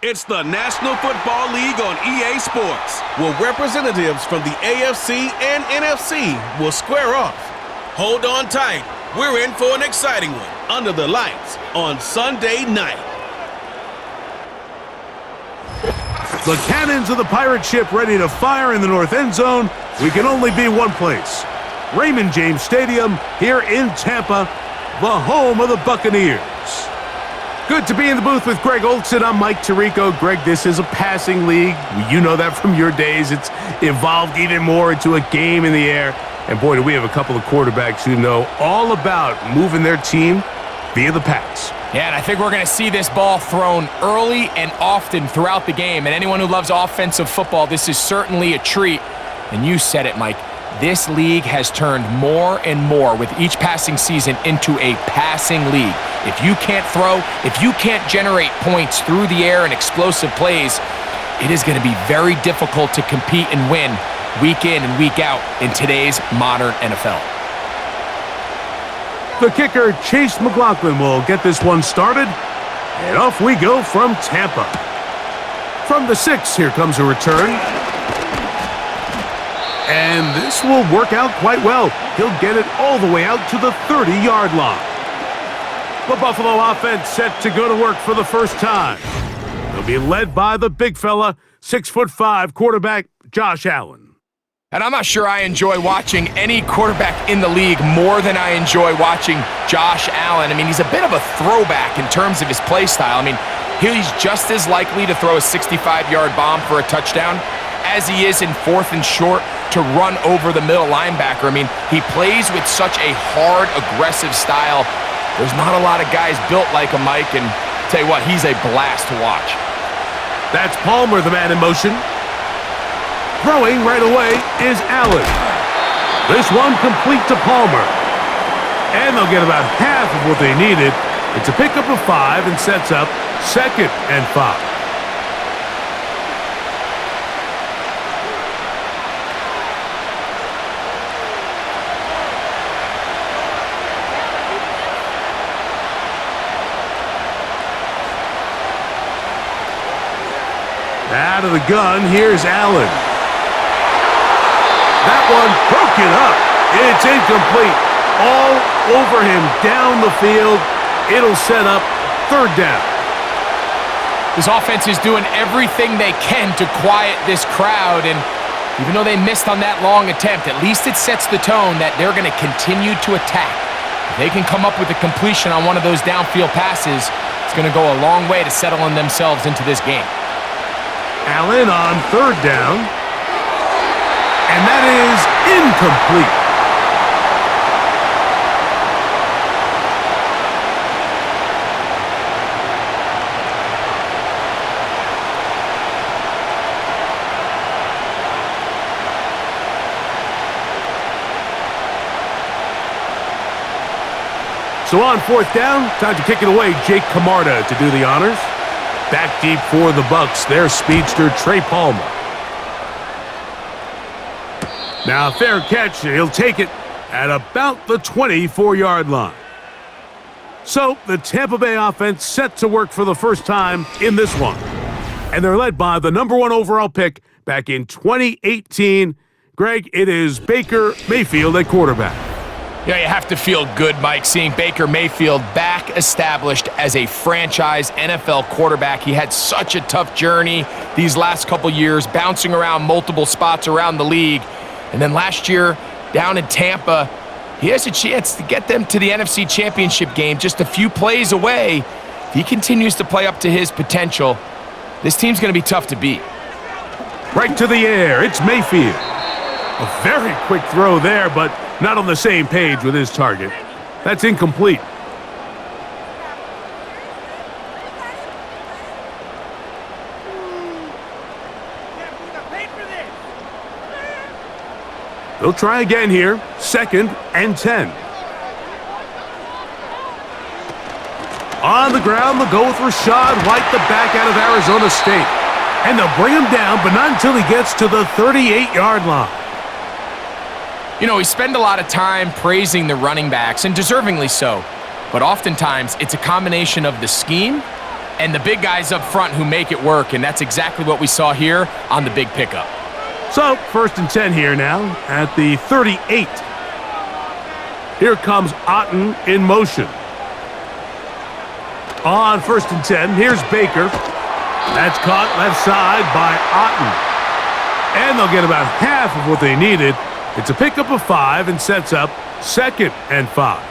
It's the National Football League on EA Sports, where representatives from the AFC and NFC will square off. Hold on tight. We're in for an exciting one under the lights on Sunday night. The cannons of the pirate ship ready to fire in the north end zone. We can only be one place. Raymond James Stadium here in Tampa, the home of the Buccaneers. Good to be in the booth with Greg Olson. I'm Mike Tirico. Greg, this is a passing league. You know that from your days. It's evolved even more into a game in the air. And boy, do we have a couple of quarterbacks who know all about moving their team via the pass. Yeah, and I think we're going to see this ball thrown early and often throughout the game. And anyone who loves offensive football, this is certainly a treat. And you said it, Mike. This league has turned more and more with each passing season into a passing league. If you can't throw, if you can't generate points through the air and explosive plays, it is going to be very difficult to compete and win week in and week out in today's modern NFL. The kicker, Chase McLaughlin, will get this one started. And off we go from Tampa. From the 6, here comes a return. And this will work out quite well. He'll get it all the way out to the 30-yard line. The Buffalo offense set to go to work for the first time. They'll be led by the big fella, 6'5" quarterback Josh Allen. And I'm not sure I enjoy watching any quarterback in the league more than I enjoy watching Josh Allen. I mean, he's a bit of a throwback in terms of his play style. I mean, he's just as likely to throw a 65-yard bomb for a touchdown as he is in 4th and short to run over the middle linebacker. I mean, he plays with such a hard, aggressive style. There's not a lot of guys built like him, Mike, and tell you what, he's a blast to watch. That's Palmer, the man in motion. Throwing right away is Allen. This one complete to Palmer. And they'll get about half of what they needed. It's a pickup of 5 and sets up 2nd and 5. Out of the gun, here's Allen. That one broken up. It's incomplete. All over him down the field. It'll set up 3rd down. This offense is doing everything they can to quiet this crowd, and even though they missed on that long attempt, at least it sets the tone that they're going to continue to attack. If they can come up with a completion on one of those downfield passes, it's going to go a long way to settling themselves into this game. Allen on 3rd down. And that is incomplete. So on 4th down, time to kick it away. Jake Camarda to do the honors. Back deep for the Bucs, their speedster, Trey Palmer. Now, fair catch, and he'll take it at about the 24-yard line. So, the Tampa Bay offense set to work for the first time in this one. And they're led by the #1 overall pick back in 2018. Greg, it is Baker Mayfield at quarterback. Yeah, you have to feel good, Mike, seeing Baker Mayfield back established as a franchise NFL quarterback. He had such a tough journey these last couple years, bouncing around multiple spots around the league. And then last year, down in Tampa, he has a chance to get them to the NFC Championship game just a few plays away. If he continues to play up to his potential, this team's going to be tough to beat. Right to the air, it's Mayfield. A very quick throw there, but not on the same page with his target. That's incomplete. They'll try again here. 2nd and 10. On the ground, they'll go with Rashad White, the back out of Arizona State. And they'll bring him down, but not until he gets to the 38-yard line. You know, we spend a lot of time praising the running backs, and deservingly so. But oftentimes, it's a combination of the scheme and the big guys up front who make it work, and that's exactly what we saw here on the big pickup. So, 1st and 10 here now at the 38. Here comes Otten in motion. On 1st and 10, here's Baker. That's caught left side by Otten. And they'll get about half of what they needed. It's a pickup of 5 and sets up 2nd and 5.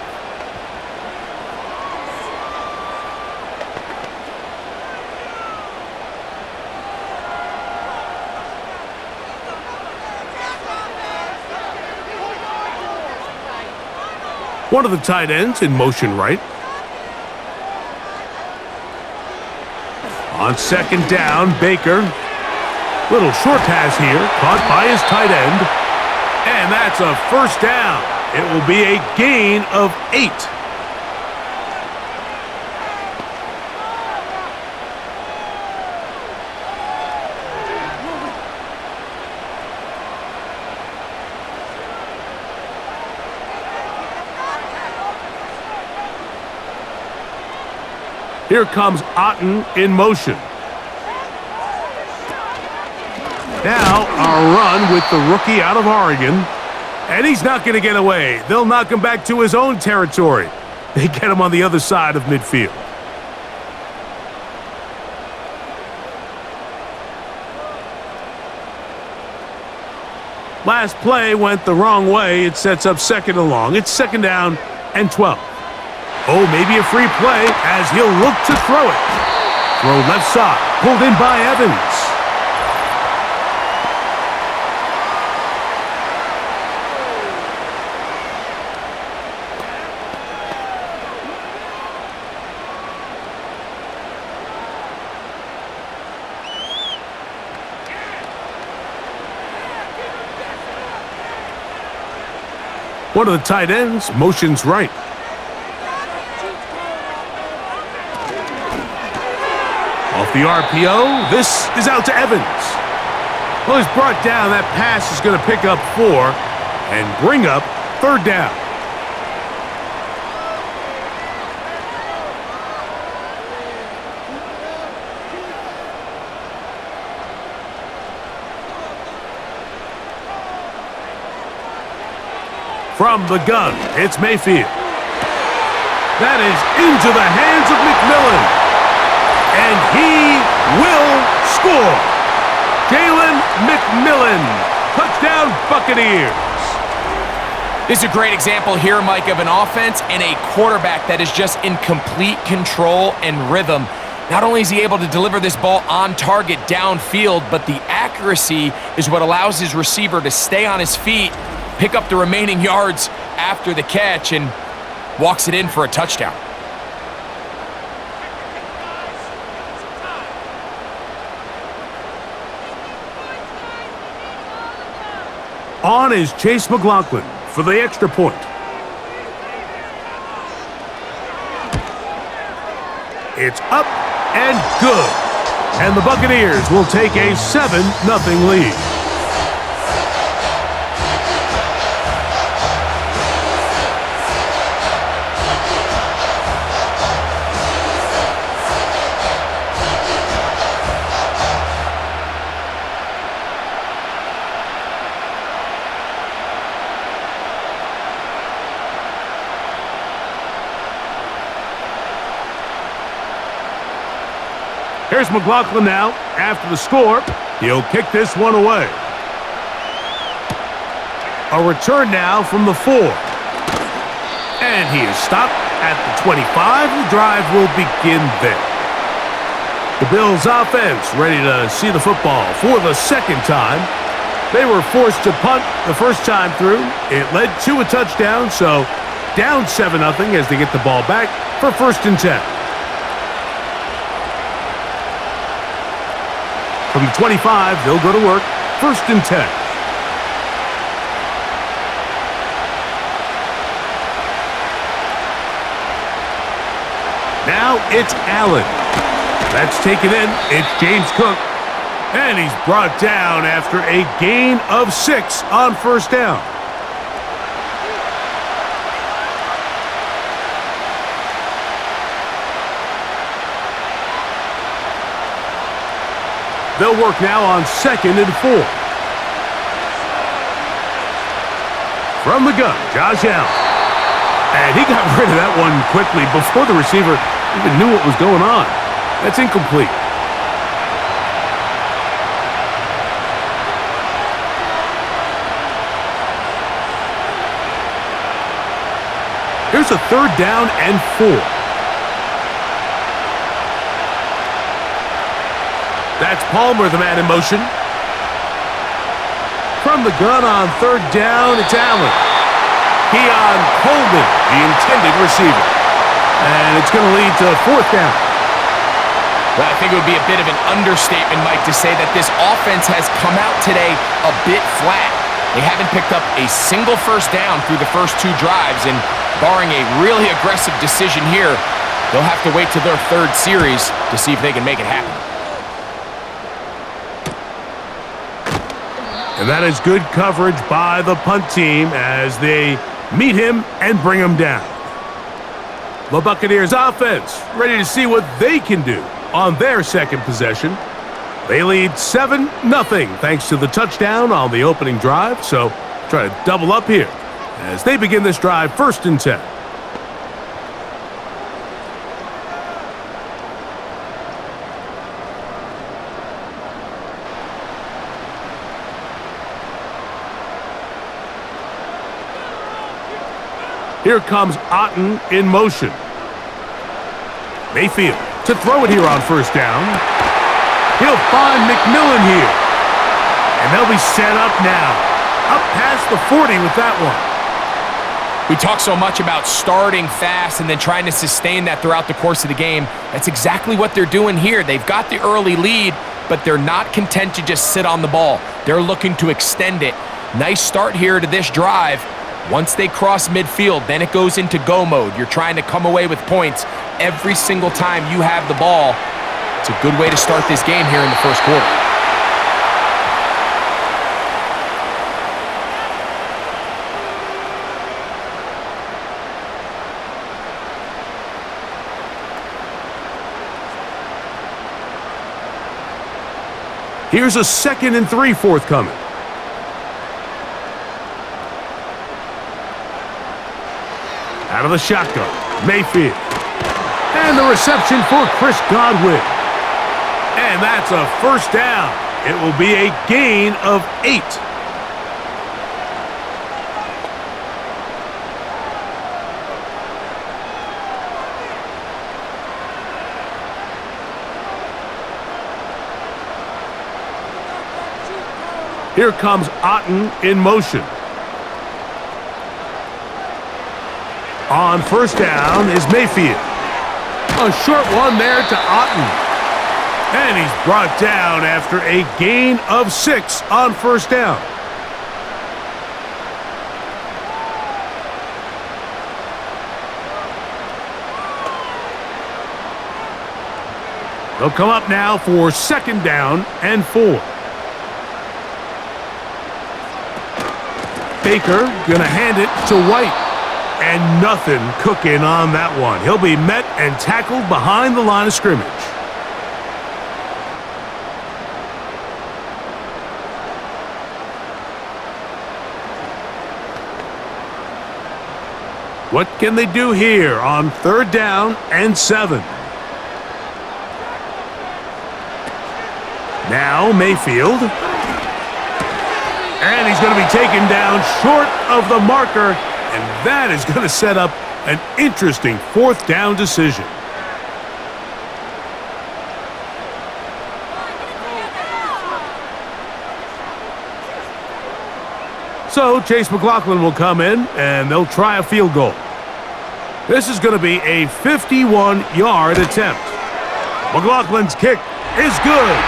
One of the tight ends in motion right. On 2nd down, Baker. Little short pass here, caught by his tight end. And that's a 1st down. It will be a gain of 8. Here comes Otten in motion. Now, a run with the rookie out of Oregon. And he's not going to get away. They'll knock him back to his own territory. They get him on the other side of midfield. Last play went the wrong way. It sets up 2nd and long. It's 2nd down and 12. Oh, maybe a free play as he'll look to throw it. Throw left side, pulled in by Evans. One of the tight ends motions right. Off the RPO, this is out to Evans. Well, he's brought down. That pass is going to pick up 4 and bring up 3rd down. From the gun, it's Mayfield. That is into the hands of McMillan. And he will score. Jalen McMillan. Touchdown, Buccaneers. This is a great example here, Mike, of an offense and a quarterback that is just in complete control and rhythm. Not only is he able to deliver this ball on target downfield, but the accuracy is what allows his receiver to stay on his feet, pick up the remaining yards after the catch, and walks it in for a touchdown. On is Chase McLaughlin for the extra point. It's up and good. And the Buccaneers will take a 7-0 lead. Here's McLaughlin now. After the score, he'll kick this one away. A return now from the 4. And he is stopped at the 25. The drive will begin there. The Bills offense ready to see the football for the 2nd time. They were forced to punt the first time through. It led to a touchdown, so down 7-0 as they get the ball back for 1st and 10. From the 25, they'll go to work. 1st and 10. Now it's Allen. That's taken in. It's James Cook. And he's brought down after a gain of 6 on 1st down. They'll work now on 2nd and 4. From the gun, Josh Allen. And he got rid of that one quickly before the receiver even knew what was going on. That's incomplete. Here's a 3rd down and 4. That's Palmer, the man in motion. From the gun on 3rd down, it's Allen. Keon Coleman, the intended receiver. And it's going to lead to 4th down. Well, I think it would be a bit of an understatement, Mike, to say that this offense has come out today a bit flat. They haven't picked up a single 1st down through the first 2 drives, and barring a really aggressive decision here, they'll have to wait to their 3rd series to see if they can make it happen. And that is good coverage by the punt team as they meet him and bring him down. The Buccaneers offense ready to see what they can do on their 2nd possession. They lead 7-0 thanks to the touchdown on the opening drive, so try to double up here as they begin this drive 1st and 10. Here comes Otten in motion. Mayfield to throw it here on 1st down. He'll find McMillan here. And they'll be set up now. Up past the 40 with that one. We talk so much about starting fast and then trying to sustain that throughout the course of the game. That's exactly what they're doing here. They've got the early lead, but they're not content to just sit on the ball. They're looking to extend it. Nice start here to this drive. Once they cross midfield, then it goes into go mode. You're trying to come away with points every single time you have the ball. It's a good way to start this game here in the 1st quarter. Here's a 2nd and 3 forthcoming. Out of the shotgun, Mayfield. And the reception for Chris Godwin. And that's a 1st down. It will be a gain of 8. Here comes Otten in motion. On 1st down is Mayfield. A short one there to Otten. And he's brought down after a gain of 6 on 1st down. They'll come up now for 2nd down and 4. Baker gonna hand it to White. And nothing cooking on that one. He'll be met and tackled behind the line of scrimmage. What can they do here on 3rd down and 7? Now Mayfield. And he's going to be taken down short of the marker. And that is going to set up an interesting 4th down decision. So Chase McLaughlin will come in, and they'll try a field goal. This is going to be a 51-yard attempt. McLaughlin's kick is good.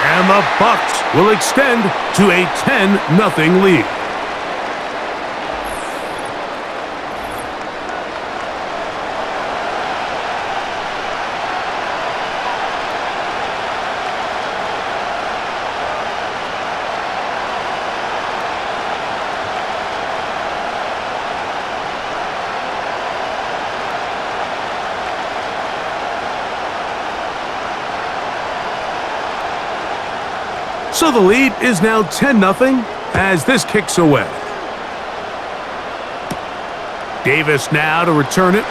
And the Bucs will extend to a 10-0 lead. So the lead is now 10-0 as this kicks away. Davis now to return it.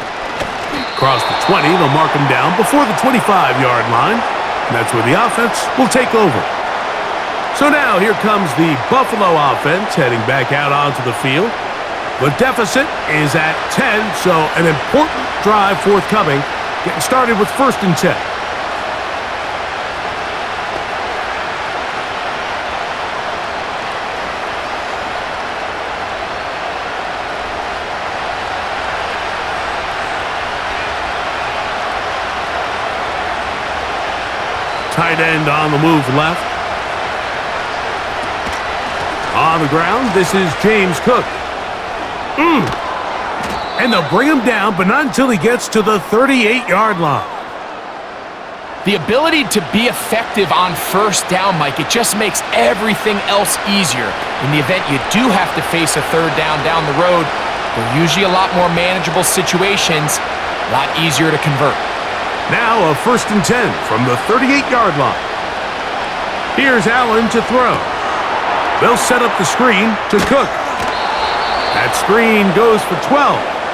Across the 20, they'll mark him down before the 25-yard line. And that's where the offense will take over. So now here comes the Buffalo offense heading back out onto the field. The deficit is at 10, so an important drive forthcoming. Getting started with 1st and 10. Tight end on the move left. On the ground, this is James Cook. And they'll bring him down, but not until he gets to the 38-yard line. The ability to be effective on 1st down, Mike, it just makes everything else easier. In the event you do have to face a 3rd down the road, they're usually a lot more manageable situations, a lot easier to convert. Now a 1st and 10 from the 38-yard line. Here's Allen to throw. They'll set up the screen to Cook. That screen goes for 12,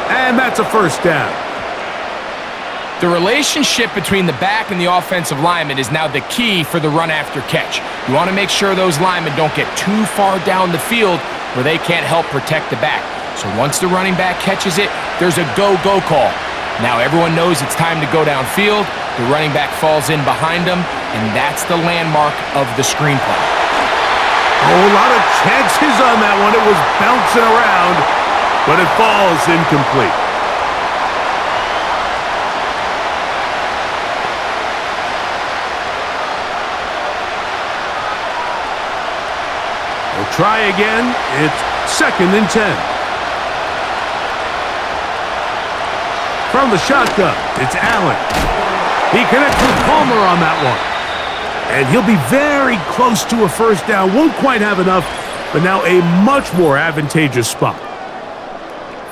and that's a 1st down. The relationship between the back and the offensive lineman is now the key for the run after catch. You want to make sure those linemen don't get too far down the field where they can't help protect the back. So once the running back catches it, there's a go-go call. Now everyone knows it's time to go downfield. The running back falls in behind him, and that's the landmark of the screenplay. Oh, a lot of chances on that one. It was bouncing around, but it falls incomplete. We'll try again. It's 2nd and 10. From the shotgun, it's Allen. He connects with Palmer on that one. And he'll be very close to a 1st down. Won't quite have enough, but now a much more advantageous spot.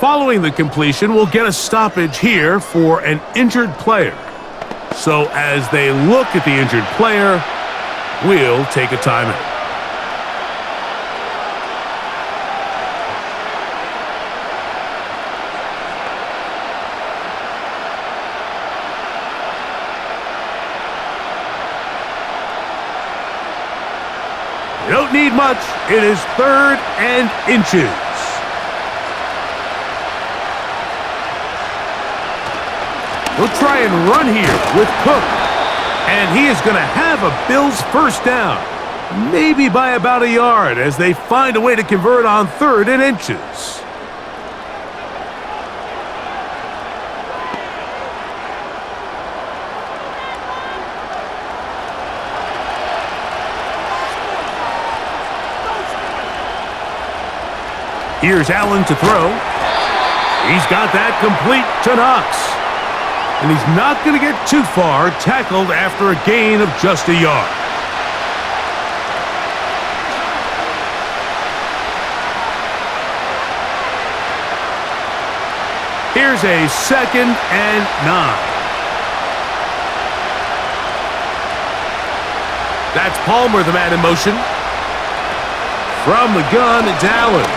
Following the completion, we'll get a stoppage here for an injured player. So as they look at the injured player, we'll take a timeout. You don't need much. It is 3rd and inches. We'll try and run here with Cook. And he is going to have a Bills 1st down. Maybe by about a yard as they find a way to convert on 3rd and inches. Here's Allen to throw. He's got that complete to Knox. And he's not going to get too far, tackled after a gain of just a yard. Here's a 2nd and 9. That's Palmer, the man in motion. From the gun, it's Allen.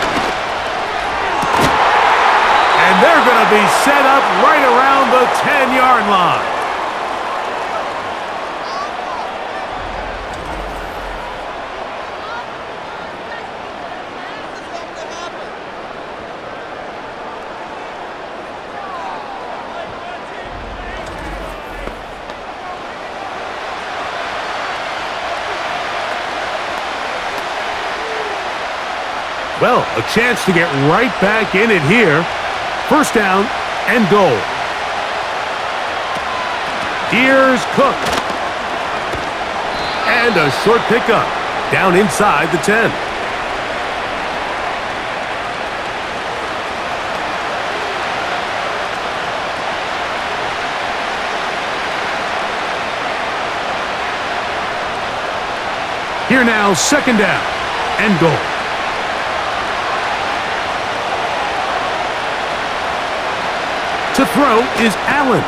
And they're going to be set up right around the 10-yard line. Well, a chance to get right back in it here. 1st down and goal. Here's Cook. And a short pickup down inside the 10. Here now, 2nd down and goal. To throw is Allen.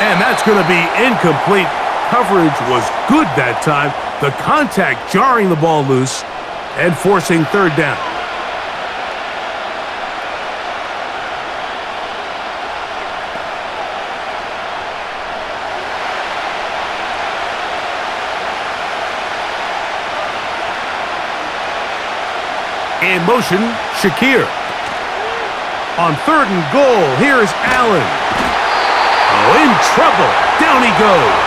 And that's going to be incomplete. Coverage was good that time. The contact jarring the ball loose and forcing third down. In motion, Shakir. On 3rd and goal, here's Allen. Oh, in trouble. Down he goes.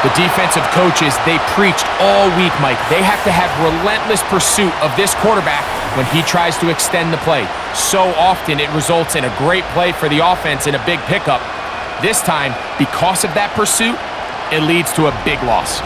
The defensive coaches, they preached all week, Mike. They have to have relentless pursuit of this quarterback when he tries to extend the play. So often it results in a great play for the offense and a big pickup. This time, because of that pursuit, it leads to a big loss.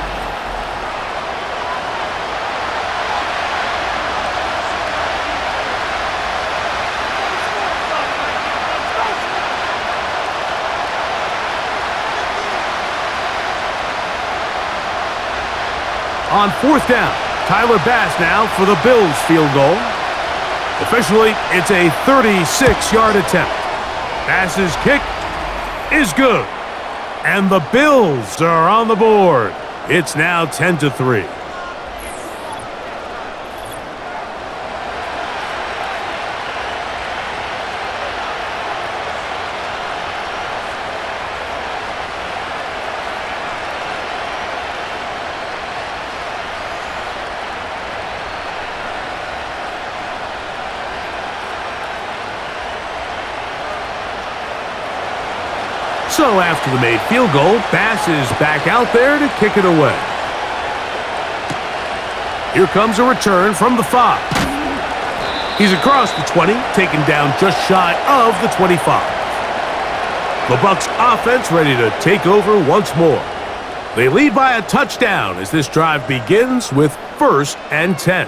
On 4th down, Tyler Bass now for the Bills field goal. Officially, it's a 36-yard attempt. Bass's kick is good. And the Bills are on the board. It's now 10-3. So after the made field goal, Bass is back out there to kick it away. Here comes a return from the 5. He's across the 20, taken down just shy of the 25. The Bucs offense ready to take over once more. They lead by a touchdown as this drive begins with 1st and 10.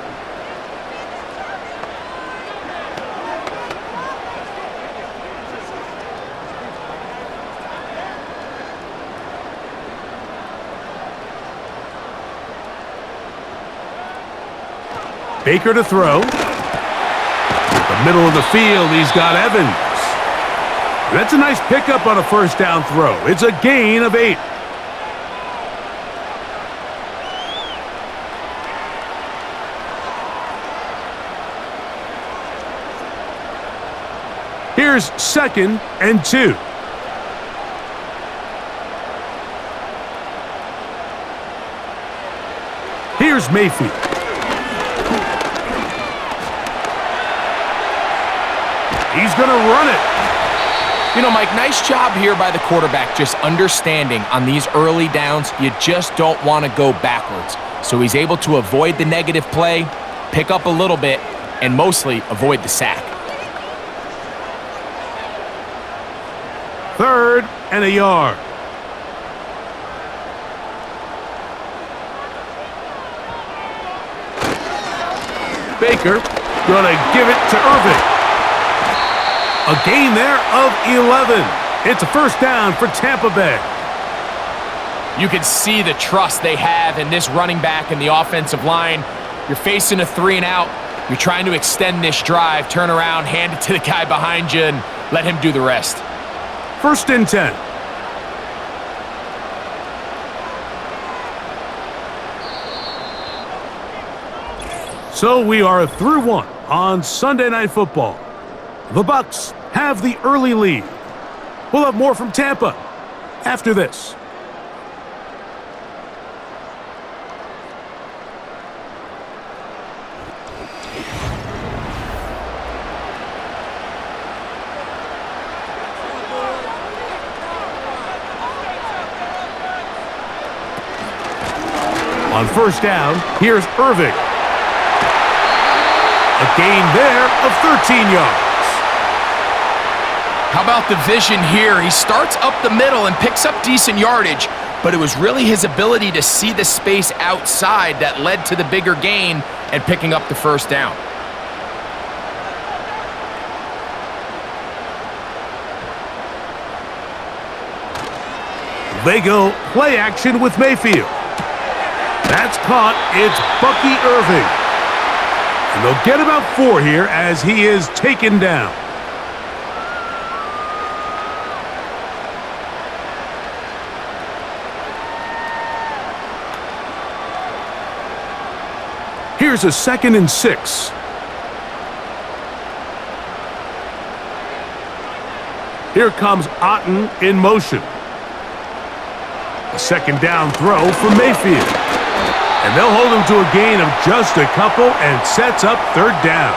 Baker to throw. The middle of the field, he's got Evans. That's a nice pickup on a 1st down throw. It's a gain of 8. Here's 2nd and 2. Here's Mayfield. He's going to run it. You know, Mike, nice job here by the quarterback just understanding on these early downs, you just don't want to go backwards. So he's able to avoid the negative play, pick up a little bit, and mostly avoid the sack. 3rd and a yard. Baker going to give it to Irving. A gain there of 11. It's a 1st down for Tampa Bay. You can see the trust they have in this running back and the offensive line. You're facing a 3 and out. You're trying to extend this drive, turn around, hand it to the guy behind you, and let him do the rest. 1st and 10. So we are through 1 on Sunday Night Football. The Bucs have the early lead. We'll have more from Tampa after this. On 1st down, here's Irving. A gain there of 13 yards. How about the vision here? He starts up the middle and picks up decent yardage, but it was really his ability to see the space outside that led to the bigger gain and picking up the 1st down. They go play action with Mayfield. That's caught. It's Bucky Irving. And they'll get about 4 here as he is taken down. Here's a 2nd and 6. Here comes Otten in motion. A 2nd down throw for Mayfield. And they'll hold him to a gain of just a couple and sets up 3rd down.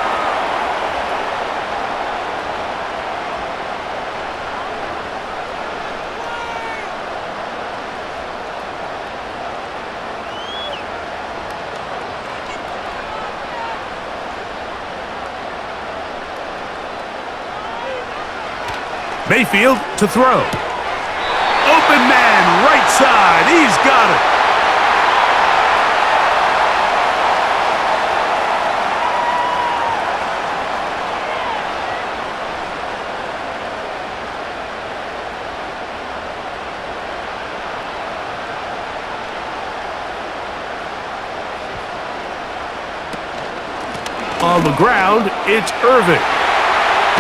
Mayfield to throw. Open man, right side. He's got it. On the ground, it's Irving.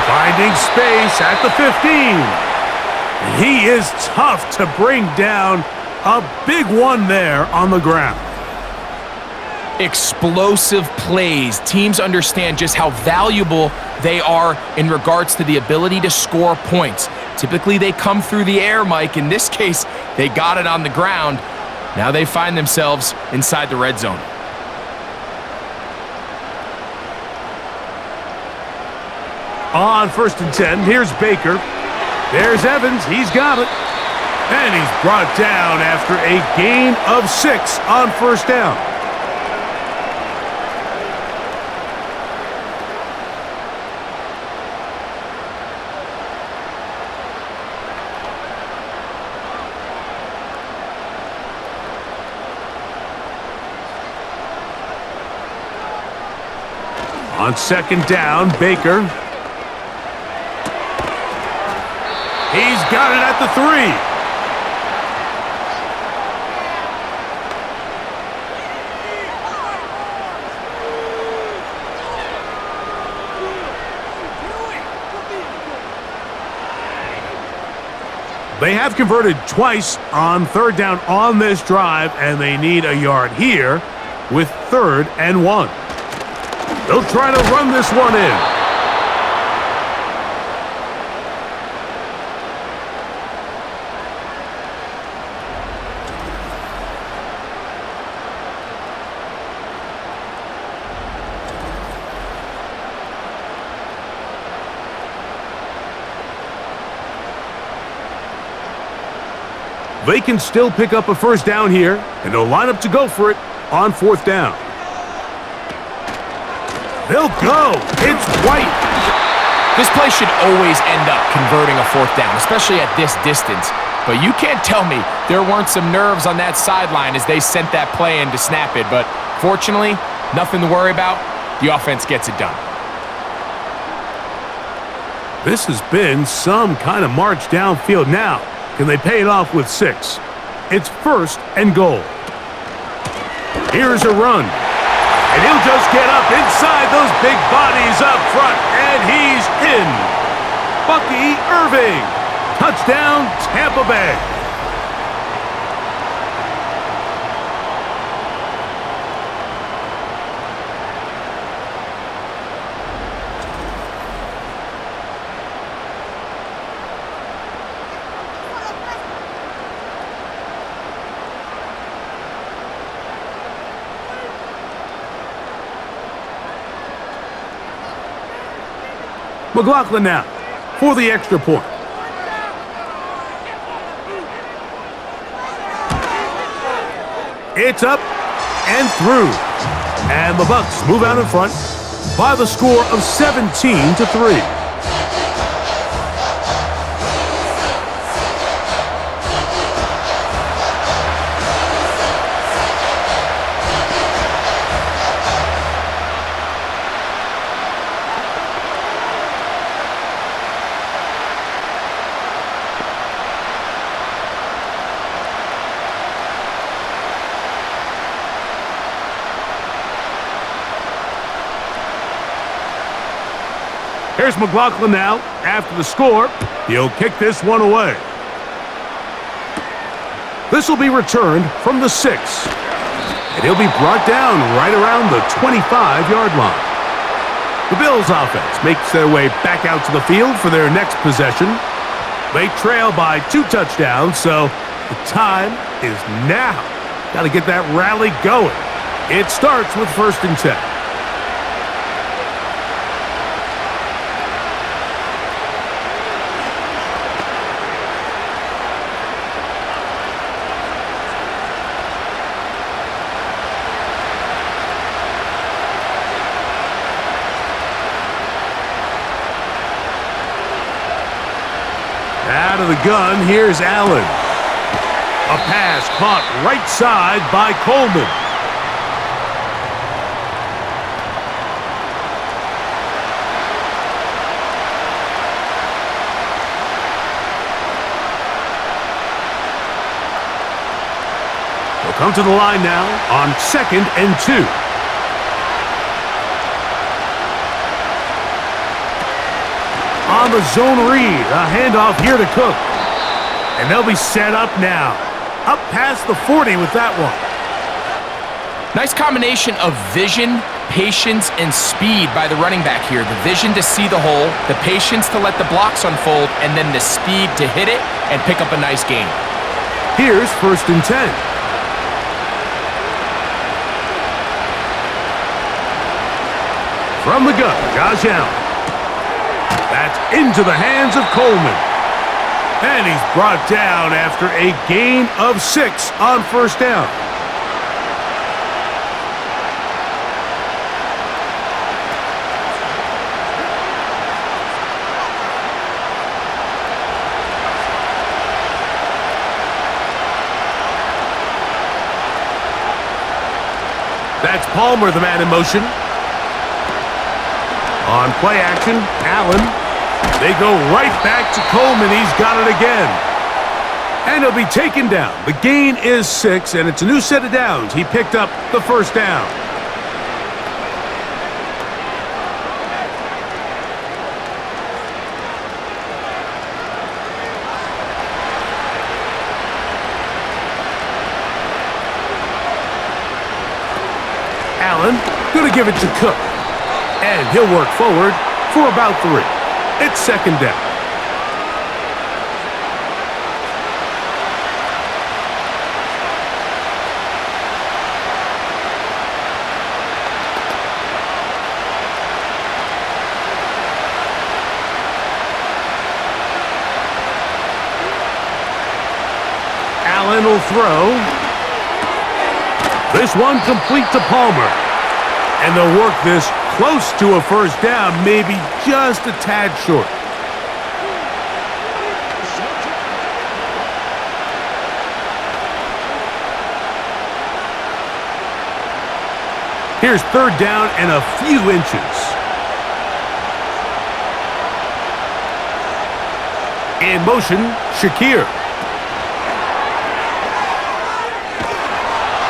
Finding space at the 15. He is tough to bring down. A big one there on the ground. Explosive plays. Teams understand just how valuable they are in regards to the ability to score points. Typically, they come through the air, Mike. In this case, they got it on the ground. Now they find themselves inside the red zone. On 1st and 10, here's Baker. There's Evans. He's got it. And he's brought down after a gain of 6 on 1st down. On 2nd down, Baker. He's got it at the 3. They have converted twice on 3rd down on this drive, and they need a yard here with 3rd and 1. They'll try to run this one in. They can still pick up a 1st down here, and they'll line up to go for it on 4th down. They'll go. It's White. This play should always end up converting a 4th down, especially at this distance. But you can't tell me there weren't some nerves on that sideline as they sent that play in to snap it. But fortunately, nothing to worry about. The offense gets it done. This has been some kind of march downfield now. Can they pay it off with 6? It's 1st and goal. Here's a run. And he'll just get up inside those big bodies up front. And he's in. Bucky Irving. Touchdown, Tampa Bay. McLaughlin now for the extra point. It's up and through. And the Bucs move out in front by the score of 17-3. Here's McLaughlin now. After the score, he'll kick this one away. This will be returned from the 6. And he'll be brought down right around the 25-yard line. The Bills offense makes their way back out to the field for their next possession. They trail by 2 touchdowns, so the time is now. Got to get that rally going. It starts with 1st and 10. Out of the gun, here's Allen. A pass caught right side by Coleman. They'll come to the line now on 2nd and 2. On the zone read, a handoff here to Cook. And they'll be set up now. Up past the 40 with that one. Nice combination of vision, patience, and speed by the running back here. The vision to see the hole, the patience to let the blocks unfold, and then the speed to hit it and pick up a nice gain. Here's 1st and 10. From the gun, Josh Allen. That's into the hands of Coleman. And he's brought down after a gain of 6 on 1st down. That's Palmer, the man in motion. On play action, Allen. They go right back to Coleman. He's got it again. And he'll be taken down. The gain is 6, and it's a new set of downs. He picked up the 1st down. Allen going to give it to Cook. And he'll work forward for about 3. It's 2nd down. Allen will throw. This one complete to Palmer. And they'll work this close to a 1st down, maybe just a tad short. Here's 3rd down and a few inches. In motion, Shakir.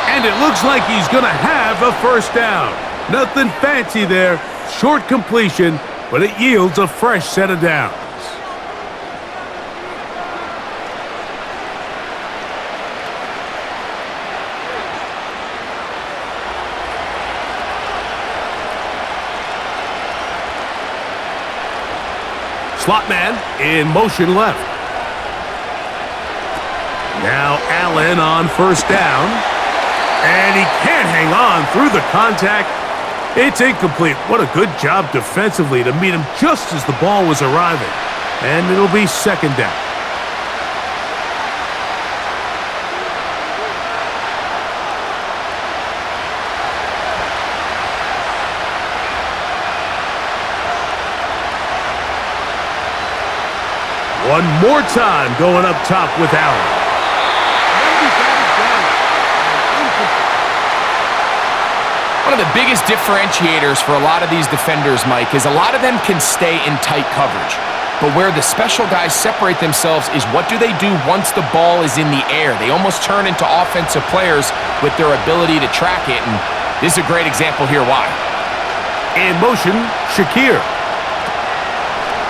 And it looks like he's going to have a 1st down. Nothing fancy there. Short completion, but it yields a fresh set of downs. Slot man in motion left. Now Allen on 1st down. And he can't hang on through the contact. It's incomplete. What a good job defensively to meet him just as the ball was arriving. And it'll be 2nd down. One more time going up top with Allen. One of the biggest differentiators for a lot of these defenders, Mike, is a lot of them can stay in tight coverage. But where the special guys separate themselves is what do they do once the ball is in the air? They almost turn into offensive players with their ability to track it, and this is a great example here why. In motion, Shakir.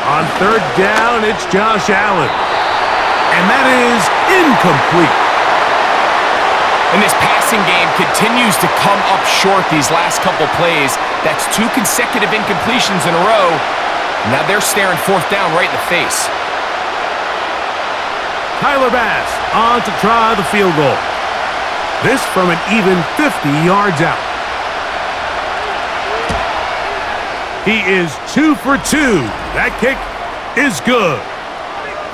On 3rd down, it's Josh Allen. And that is incomplete. And this pass passing game continues to come up short these last couple plays. That's 2 consecutive incompletions in a row. Now they're staring 4th down right in the face. Tyler Bass on to try the field goal. This from an even 50 yards out. He is 2 for 2. That kick is good.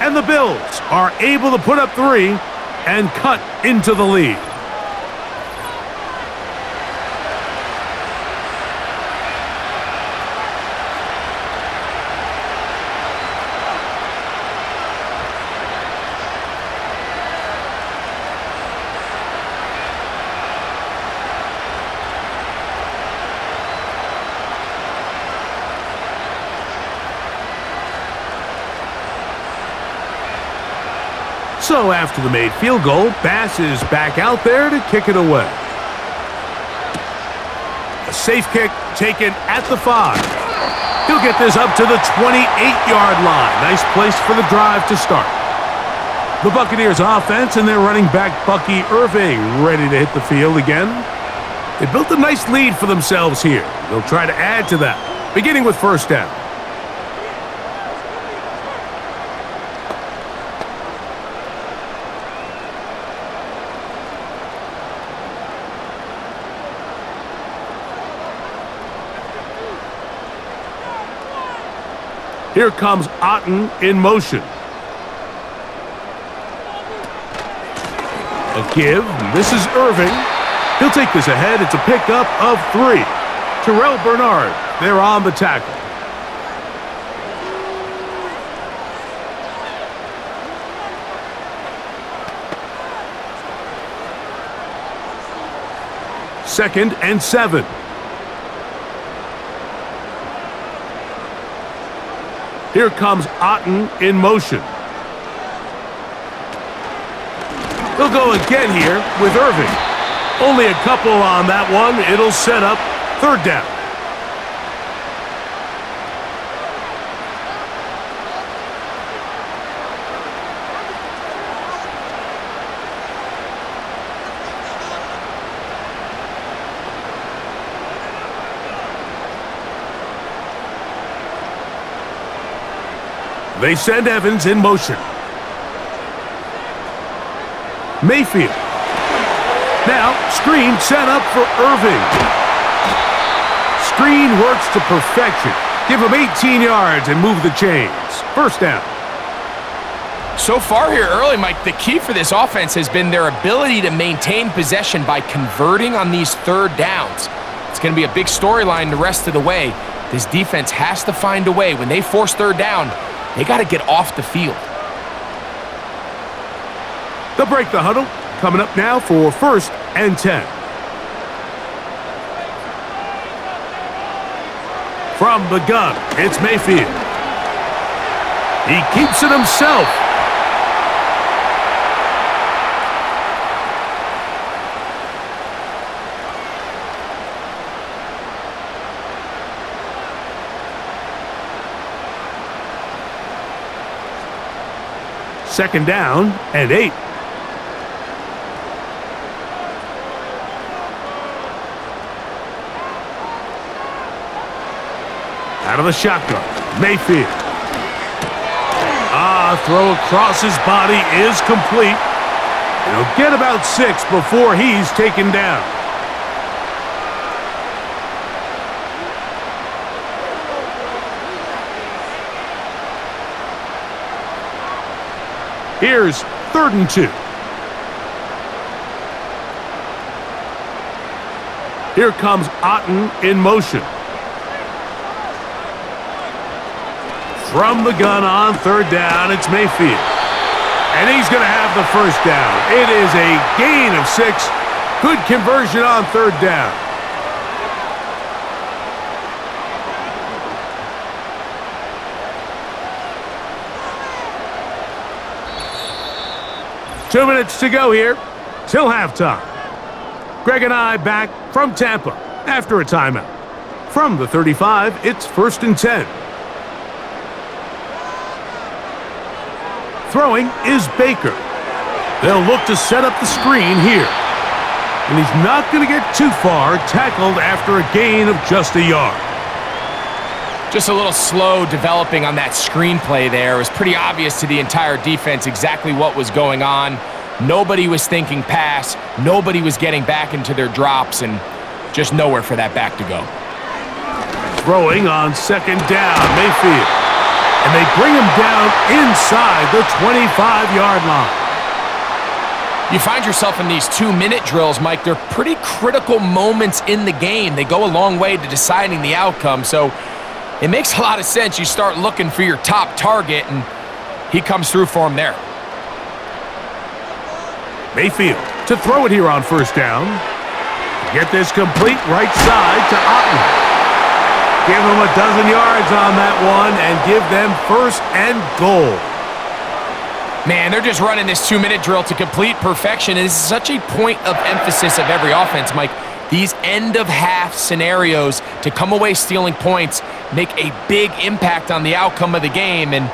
And the Bills are able to put up 3 and cut into the lead. So after the made field goal, Bass is back out there to kick it away. A safe kick taken at the 5. He'll get this up to the 28-yard line. Nice place for the drive to start. The Buccaneers offense and their running back Bucky Irving ready to hit the field again. They built a nice lead for themselves here. They'll try to add to that, beginning with 1st down. Here comes Otten in motion. A give. This is Irving. He'll take this ahead. It's a pickup of 3. Terrell Bernard, they're on the tackle. Second and 7. Here comes Otten in motion. He'll go again here with Irving. Only a couple on that one. It'll set up 3rd down. They send Evans in motion. Mayfield. Now, screen set up for Irving. Screen works to perfection. Give him 18 yards and move the chains. 1st down. So far here early, Mike, the key for this offense has been their ability to maintain possession by converting on these 3rd downs. It's going to be a big storyline the rest of the way. This defense has to find a way. When they force 3rd down, they got to get off the field. They'll break the huddle. Coming up now for 1st and 10. From the gun, it's Mayfield. He keeps it himself. Second down and 8. Out of the shotgun, Mayfield. Throw across his body is complete. He'll get about 6 before he's taken down. Here's 3rd and 2. Here comes Otten in motion. From the gun on 3rd down, it's Mayfield. And he's going to have the 1st down. It is a gain of 6. Good conversion on 3rd down. Two minutes to go here till halftime. Greg and I back from Tampa after a timeout. From the 35, it's 1st and 10. Throwing is Baker. They'll look to set up the screen here. and he's not going to get too far, tackled after a gain of just a yard. Just a little slow developing on that screenplay there. It was pretty obvious to the entire defense exactly what was going on. Nobody was thinking pass. Nobody was getting back into their drops, and just nowhere for that back to go. Throwing on second down, Mayfield. And they bring him down inside the 25-yard line. You find yourself in these 2-minute drills, Mike. They're pretty critical moments in the game. They go a long way to deciding the outcome, so it makes a lot of sense. You start looking for your top target, and he comes through for him there. Mayfield to throw it here on first down. Get this complete right side to Otten. Give them a dozen yards on that one and give them first and goal. Man, they're just running this 2-minute drill to complete perfection. And this is such a point of emphasis of every offense, Mike. These end-of-half scenarios to come away stealing points make a big impact on the outcome of the game. And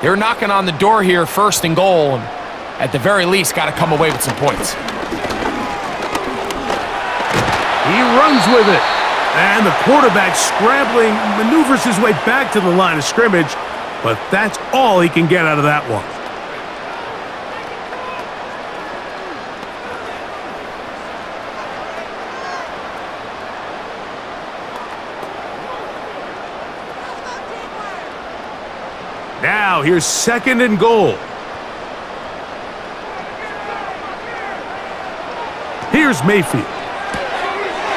they're knocking on the door here, first and goal. And at the very least, got to come away with some points. He runs with it. And the quarterback scrambling, maneuvers his way back to the line of scrimmage, but that's all he can get out of that one. Now here's second and goal. Here's Mayfield.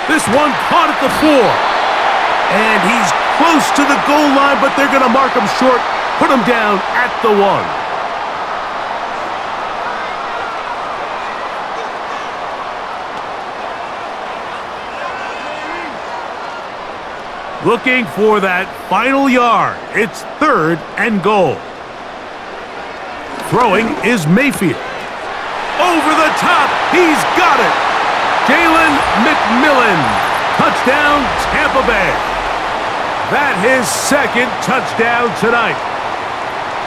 This one caught at the 4. And he's close to the goal line, but they're going to mark him short, put him down at the 1. Looking for that final yard. It's third and goal. Throwing is Mayfield. Over the top. He's got it. Jalen McMillan, touchdown Tampa Bay. That his second touchdown tonight.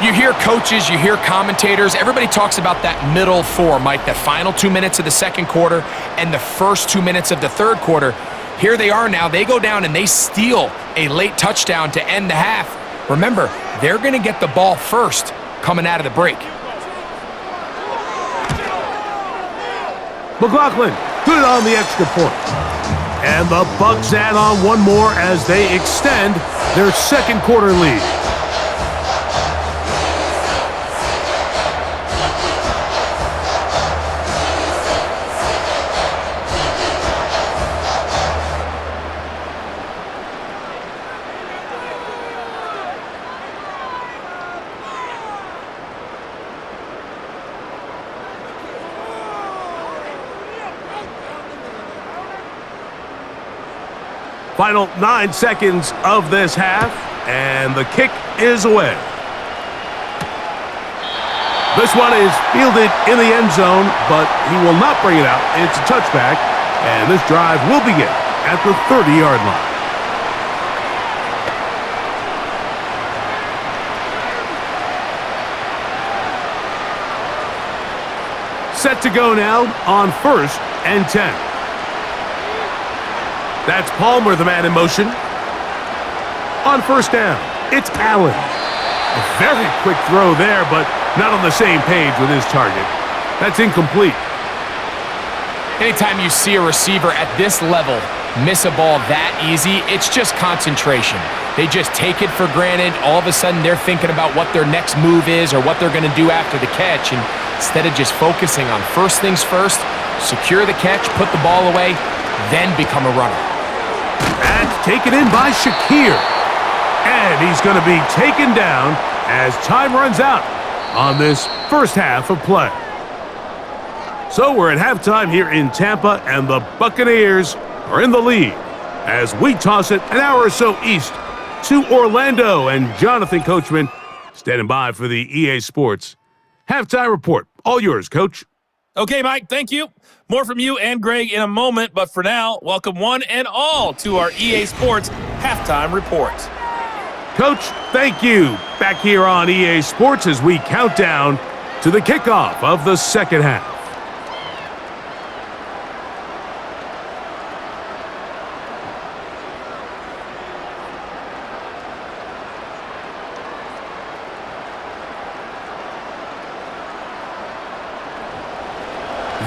You hear coaches, you hear commentators, everybody talks about that middle 4, Mike, the final 2 minutes of the second quarter and the first 2 minutes of the third quarter. Here they are now. They go down and they steal a late touchdown to end the half. Remember, they're going to get the ball first coming out of the break. McLaughlin. Good on the extra point. And the Bucs add on one more as they extend their second quarter lead. Final 9 seconds of this half, and the kick is away. This one is fielded in the end zone, but he will not bring it out. It's a touchback, and this drive will begin at the 30-yard line. Set to go now on first and 10. That's Palmer, the man in motion. On first down, it's Allen. A very quick throw there, but not on the same page with his target. That's incomplete. Anytime you see a receiver at this level miss a ball that easy, it's just concentration. They just take it for granted. All of a sudden, they're thinking about what their next move is or what they're going to do after the catch. And instead of just focusing on first things first, secure the catch, put the ball away, then become a runner. That's taken in by Shakir. And he's going to be taken down as time runs out on this first half of play. So we're at halftime here in Tampa, and the Buccaneers are in the lead as we toss it an hour or so east to Orlando. And Jonathan Coachman standing by for the EA Sports halftime report. All yours, Coach. Okay, Mike, thank you. More from you and Greg in a moment, but for now, welcome one and all to our EA Sports halftime report. Coach, thank you. Back here on EA Sports as we count down to the kickoff of the second half.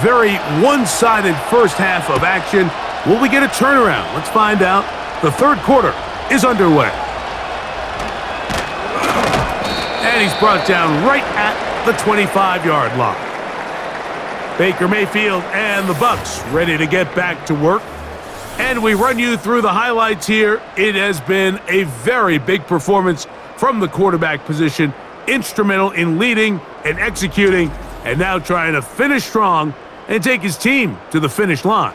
Very one-sided first half of action. Will we get a turnaround? Let's find out. The third quarter is underway. And he's brought down right at the 25-yard line. Baker Mayfield and the Bucs ready to get back to work. And we run you through the highlights here. It has been a very big performance from the quarterback position. Instrumental in leading and executing, and now trying to finish strong and take his team to the finish line.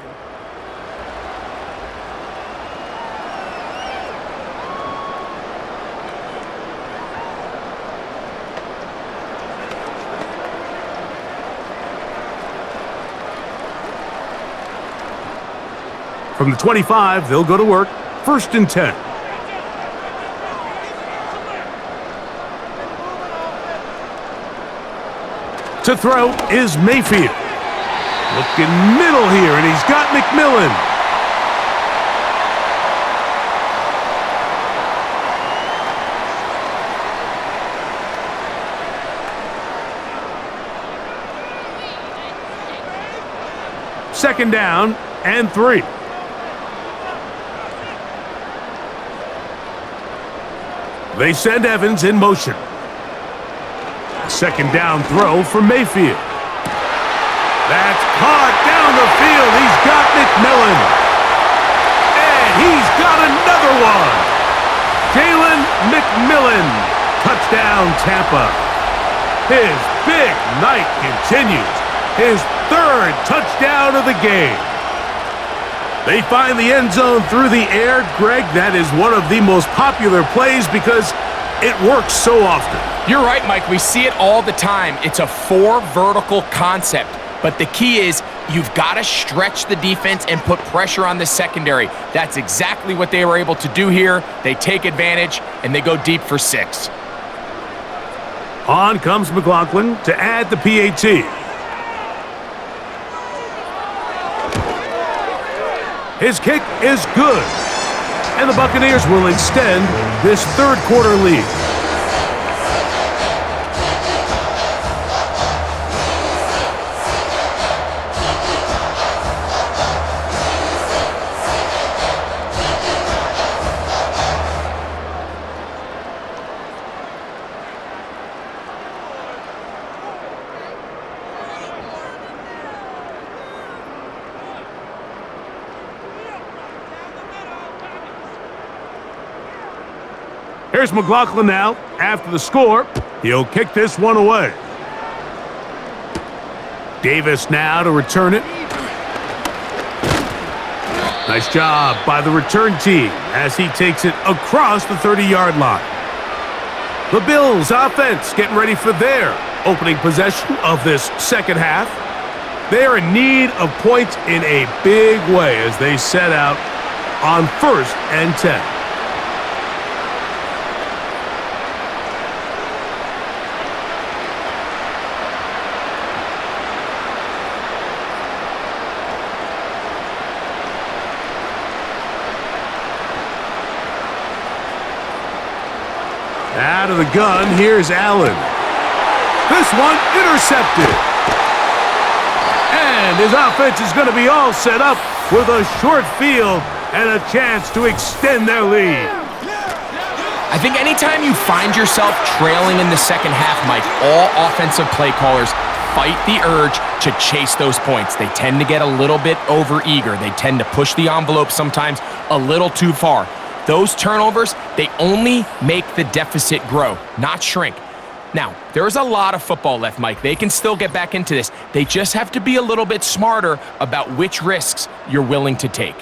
From the 25, they'll go to work. 1st and 10. To throw is Mayfield. Looking middle here, and he's got McMillan. Second down and 3. They send Evans in motion. Second down throw for Mayfield. That's caught down the field. He's got McMillan. And he's got another one. Jalen McMillan. Touchdown, Tampa. His big night continues. His 3rd touchdown of the game. They find the end zone through the air. Greg, that is one of the most popular plays because it works so often. You're right, Mike. We see it all the time. It's a 4 vertical concept. But the key is you've got to stretch the defense and put pressure on the secondary. That's exactly what they were able to do here. They take advantage, and they go deep for 6. On comes McLaughlin to add the PAT. His kick is good. And the Buccaneers will extend this 3rd quarter lead. Here's McLaughlin now. After the score, he'll kick this one away. Davis now to return it. Nice job by the return team as he takes it across the 30-yard line. The Bills offense getting ready for their opening possession of this second half. They are in need of points in a big way as they set out on 1st and 10. Out of the gun, here's Allen. This one intercepted. And his offense is going to be all set up with a short field and a chance to extend their lead. I think anytime you find yourself trailing in the second half, Mike, all offensive play callers fight the urge to chase those points. They tend to get a little bit overeager. They tend to push the envelope sometimes a little too far. Those turnovers, they only make the deficit grow, not shrink. Now, there's a lot of football left, Mike. They can still get back into this. They just have to be a little bit smarter about which risks you're willing to take.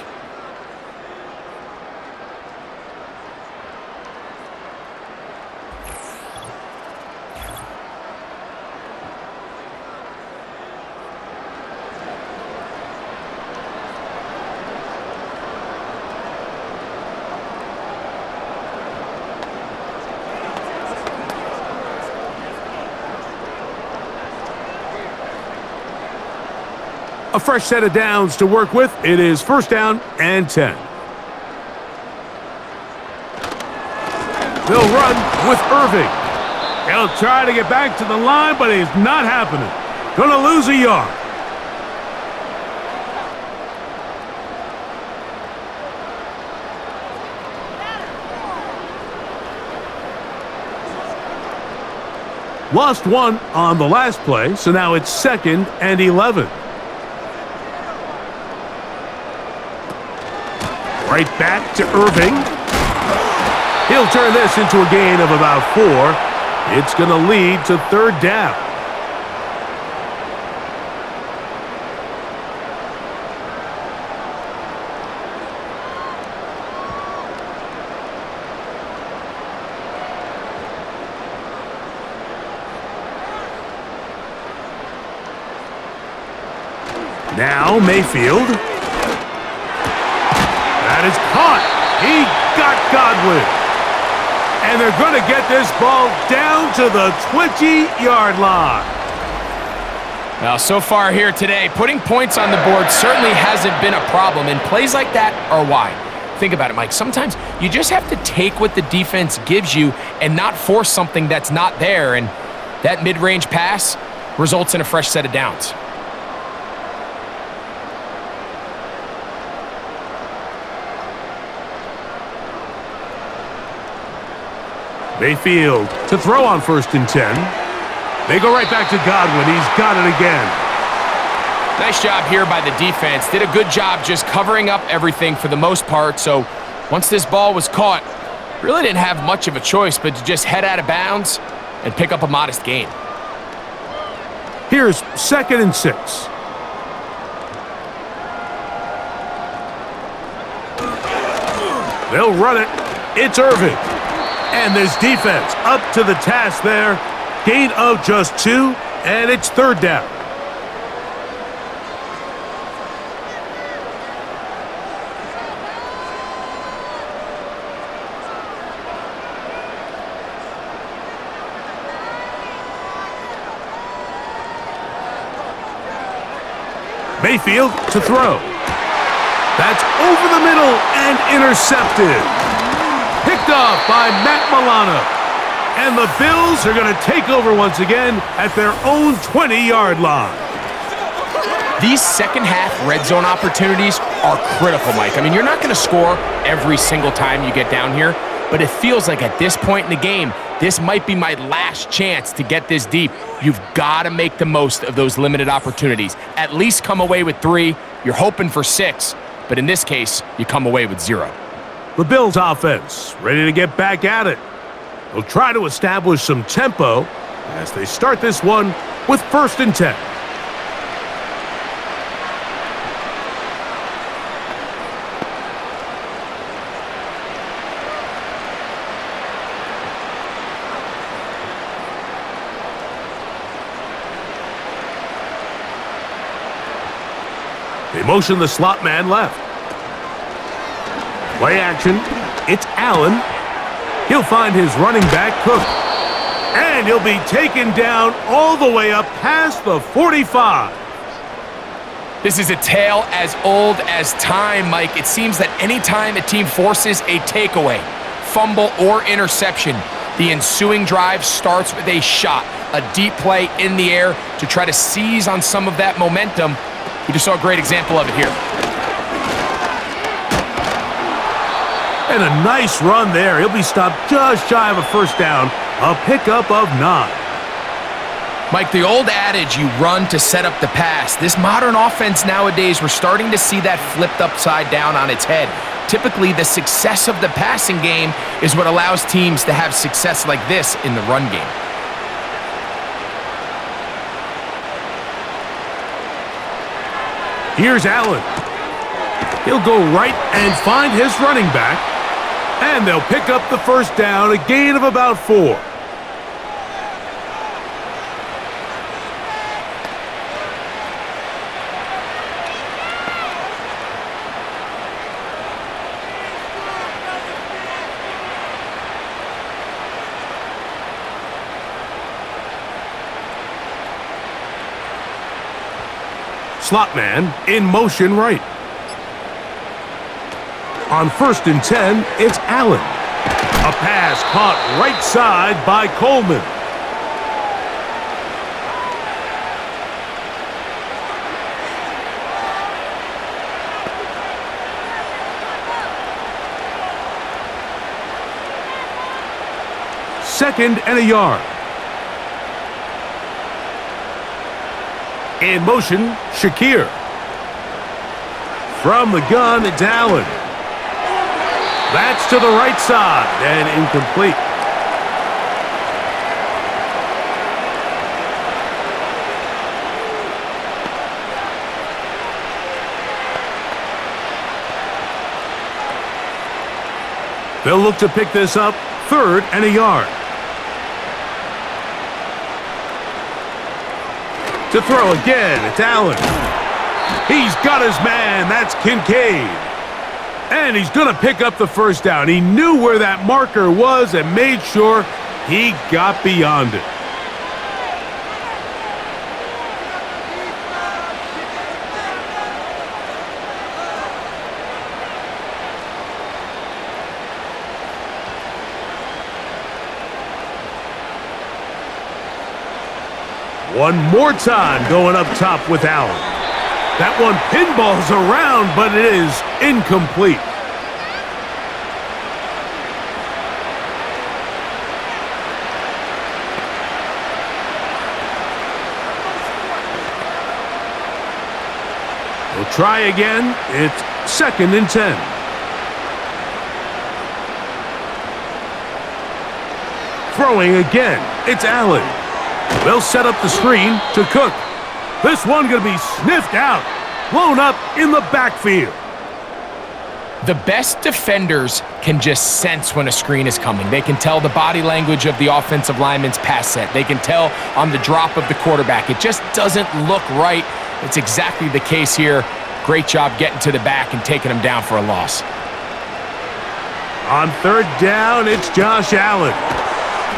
A fresh set of downs to work with. It is 1st down and 10. They'll run with Irving. He'll try to get back to the line, but it's not happening. Gonna lose a yard. Lost one on the last play, so now it's 2nd and 11. Right back to Irving. He'll turn this into a gain of about 4. It's going to lead to 3rd down. Now Mayfield. That is caught. He got Godwin. And they're going to get this ball down to the 20-yard line. Well, so far here today, putting points on the board certainly hasn't been a problem, and plays like that are why. Think about it, Mike. Sometimes you just have to take what the defense gives you and not force something that's not there, and that mid-range pass results in a fresh set of downs. Mayfield to throw on 1st and 10. They go right back to Godwin. He's got it again. Nice job here by the defense. Did a good job just covering up everything for the most part. So once this ball was caught, really didn't have much of a choice but to just head out of bounds and pick up a modest gain. Here's 2nd and 6. They'll run it. It's Irving. And this defense up to the task there. Gain of just 2, and it's 3rd down. Mayfield to throw. That's over the middle and intercepted. Picked off by McMillan. And the Bills are going to take over once again at their own 20-yard line. These second-half red zone opportunities are critical, Mike. I mean, you're not going to score every single time you get down here, but it feels like at this point in the game, this might be my last chance to get this deep. You've got to make the most of those limited opportunities. At least come away with 3. You're hoping for 6, but in this case, you come away with 0. The Bills offense ready to get back at it. They'll try to establish some tempo as they start this one with 1st and 10. They motion the slot man left. Play action. It's Allen. He'll find his running back, Cook. And he'll be taken down all the way up past the 45. This is a tale as old as time, Mike. It seems that anytime a team forces a takeaway, fumble, or interception, the ensuing drive starts with a shot, a deep play in the air to try to seize on some of that momentum. We just saw a great example of it here. And a nice run there. He'll be stopped just shy of a 1st down. A pickup of 9. Mike, the old adage, you run to set up the pass. This modern offense nowadays, we're starting to see that flipped upside down on its head. Typically, the success of the passing game is what allows teams to have success like this in the run game. Here's Allen. He'll go right and find his running back. And they'll pick up the 1st down, a gain of about 4. Slot man in motion right. On 1st and 10, it's Allen. A pass caught right side by Coleman. Second and a yard. In motion, Shakir. From the gun, it's Allen. That's to the right side and incomplete. They'll look to pick this up, 3rd and a yard. To throw again, it's Allen. He's got his man, that's Kincaid. And he's going to pick up the first down. He knew where that marker was and made sure he got beyond it. One more time going up top with Allen. That one pinballs around, but it is incomplete. We'll try again. It's 2nd and 10. Throwing again. It's Allen. They'll set up the screen to Cook. This one going to be sniffed out, blown up in the backfield. The best defenders can just sense when a screen is coming. They can tell the body language of the offensive lineman's pass set. They can tell on the drop of the quarterback. It just doesn't look right. It's exactly the case here. Great job getting to the back and taking him down for a loss. On 3rd down, it's Josh Allen.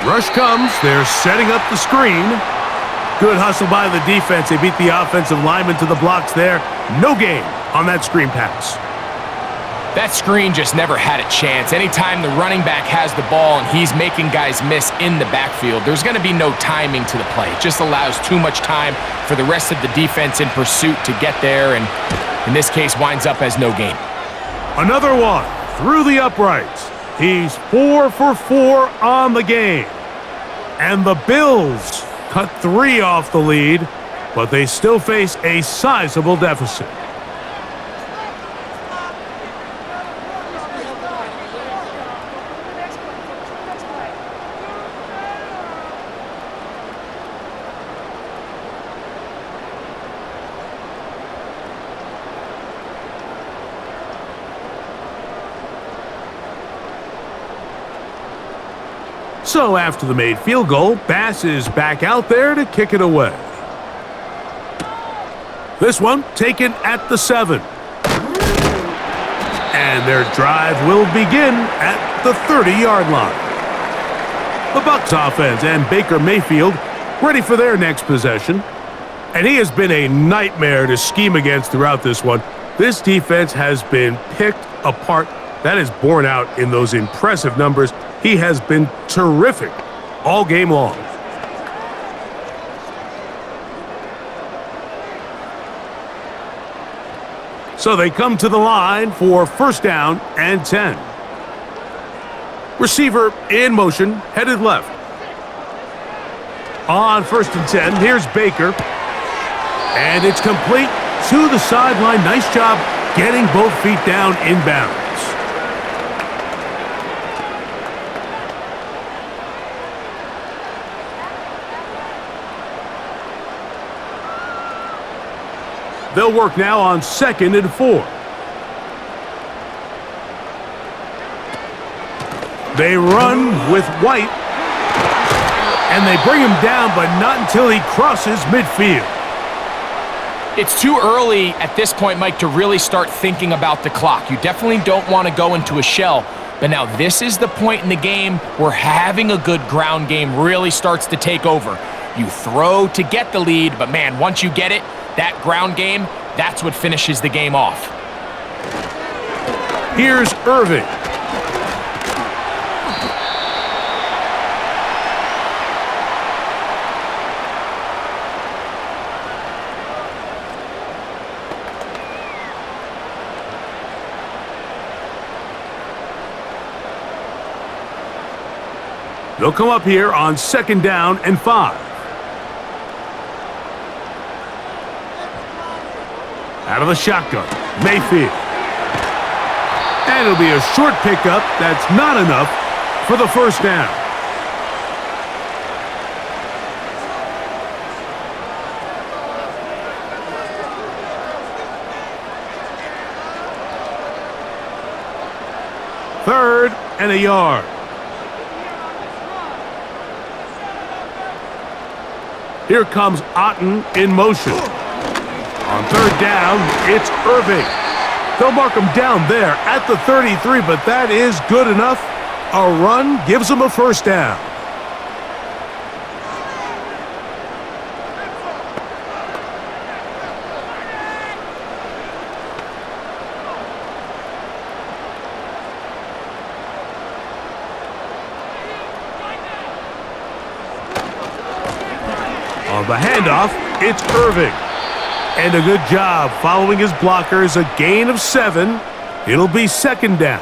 Rush comes. They're setting up the screen. Good hustle by the defense. They beat the offensive lineman to the blocks there. No gain on that screen pass. That screen just never had a chance. Anytime the running back has the ball and he's making guys miss in the backfield, there's going to be no timing to the play. It just allows too much time for the rest of the defense in pursuit to get there, and in this case winds up as no gain. Another one through the uprights. He's 4 for 4 on the game. And the Bills cut 3 off the lead, but they still face a sizable deficit. So after the made field goal, Bass is back out there to kick it away. This one taken at the 7. And their drive will begin at the 30-yard line. The Bucs offense and Baker Mayfield ready for their next possession. And he has been a nightmare to scheme against throughout this one. This defense has been picked apart. That is borne out in those impressive numbers. He has been terrific all game long. So they come to the line for 1st down and 10. Receiver in motion, headed left. On 1st and 10, here's Baker. And it's complete to the sideline. Nice job getting both feet down inbounds. They'll work now on 2nd and 4. They run with White. And they bring him down, but not until he crosses midfield. It's too early at this point, Mike, to really start thinking about the clock. You definitely don't want to go into a shell. But now this is the point in the game where having a good ground game really starts to take over. You throw to get the lead, but man, once you get it, that ground game, that's what finishes the game off. Here's Irving. They'll come up here on 2nd down and 5. Out of the shotgun, Mayfield. And it'll be a short pickup. That's not enough for the first down. Third and a yard. Here comes Otten in motion. On third down, it's Irving. They'll mark him down there at the 33, but that is good enough. A run gives him a first down. On the handoff, it's Irving. And a good job following his blockers, a gain of 7. It'll be second down.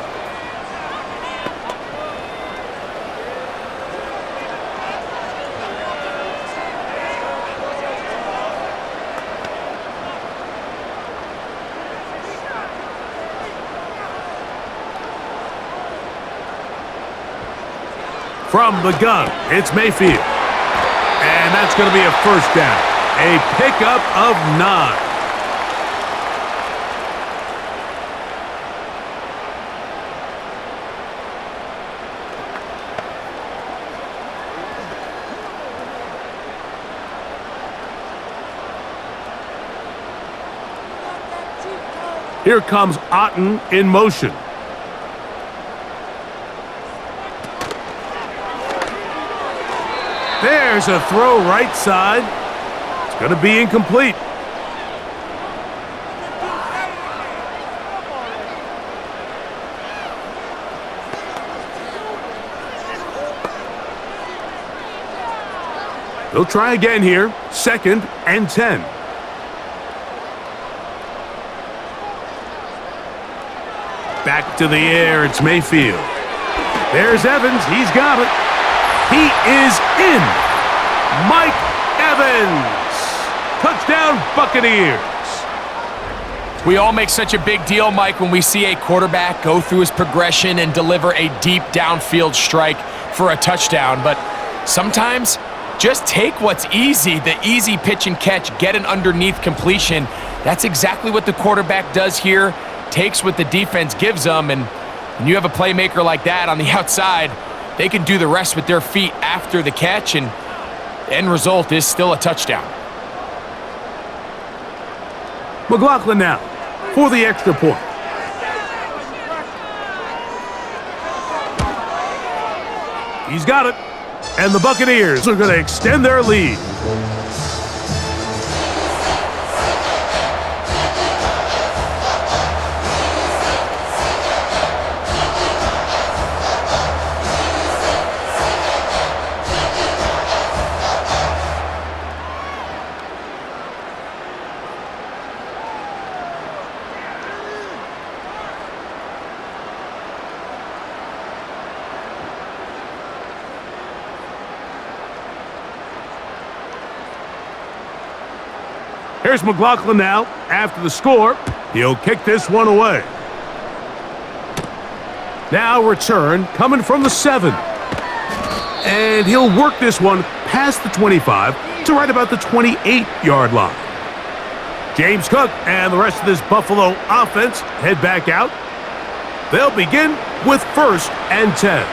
From the gun, it's Mayfield. And that's going to be a first down. A pickup of 9. Here comes Otten in motion. There's a throw right side. It's going to be incomplete. They'll try again here. Second and 10. Back to the air, it's Mayfield. There's Evans, he's got it. He is in. Mike Evans. Touchdown, Buccaneers. We all make such a big deal, Mike, when we see a quarterback go through his progression and deliver a deep downfield strike for a touchdown. But sometimes, just take what's easy, the easy pitch and catch, get an underneath completion. That's exactly what the quarterback does here. Takes what the defense gives them, and when you have a playmaker like that on the outside, they can do the rest with their feet after the catch, and the end result is still a touchdown. McLaughlin now for the extra point. He's got it, and the Buccaneers are going to extend their lead. Here's McLaughlin now. After the score, he'll kick this one away. Now return coming from the 7. And he'll work this one past the 25 to right about the 28-yard line. James Cook and the rest of this Buffalo offense head back out. They'll begin with first and 10.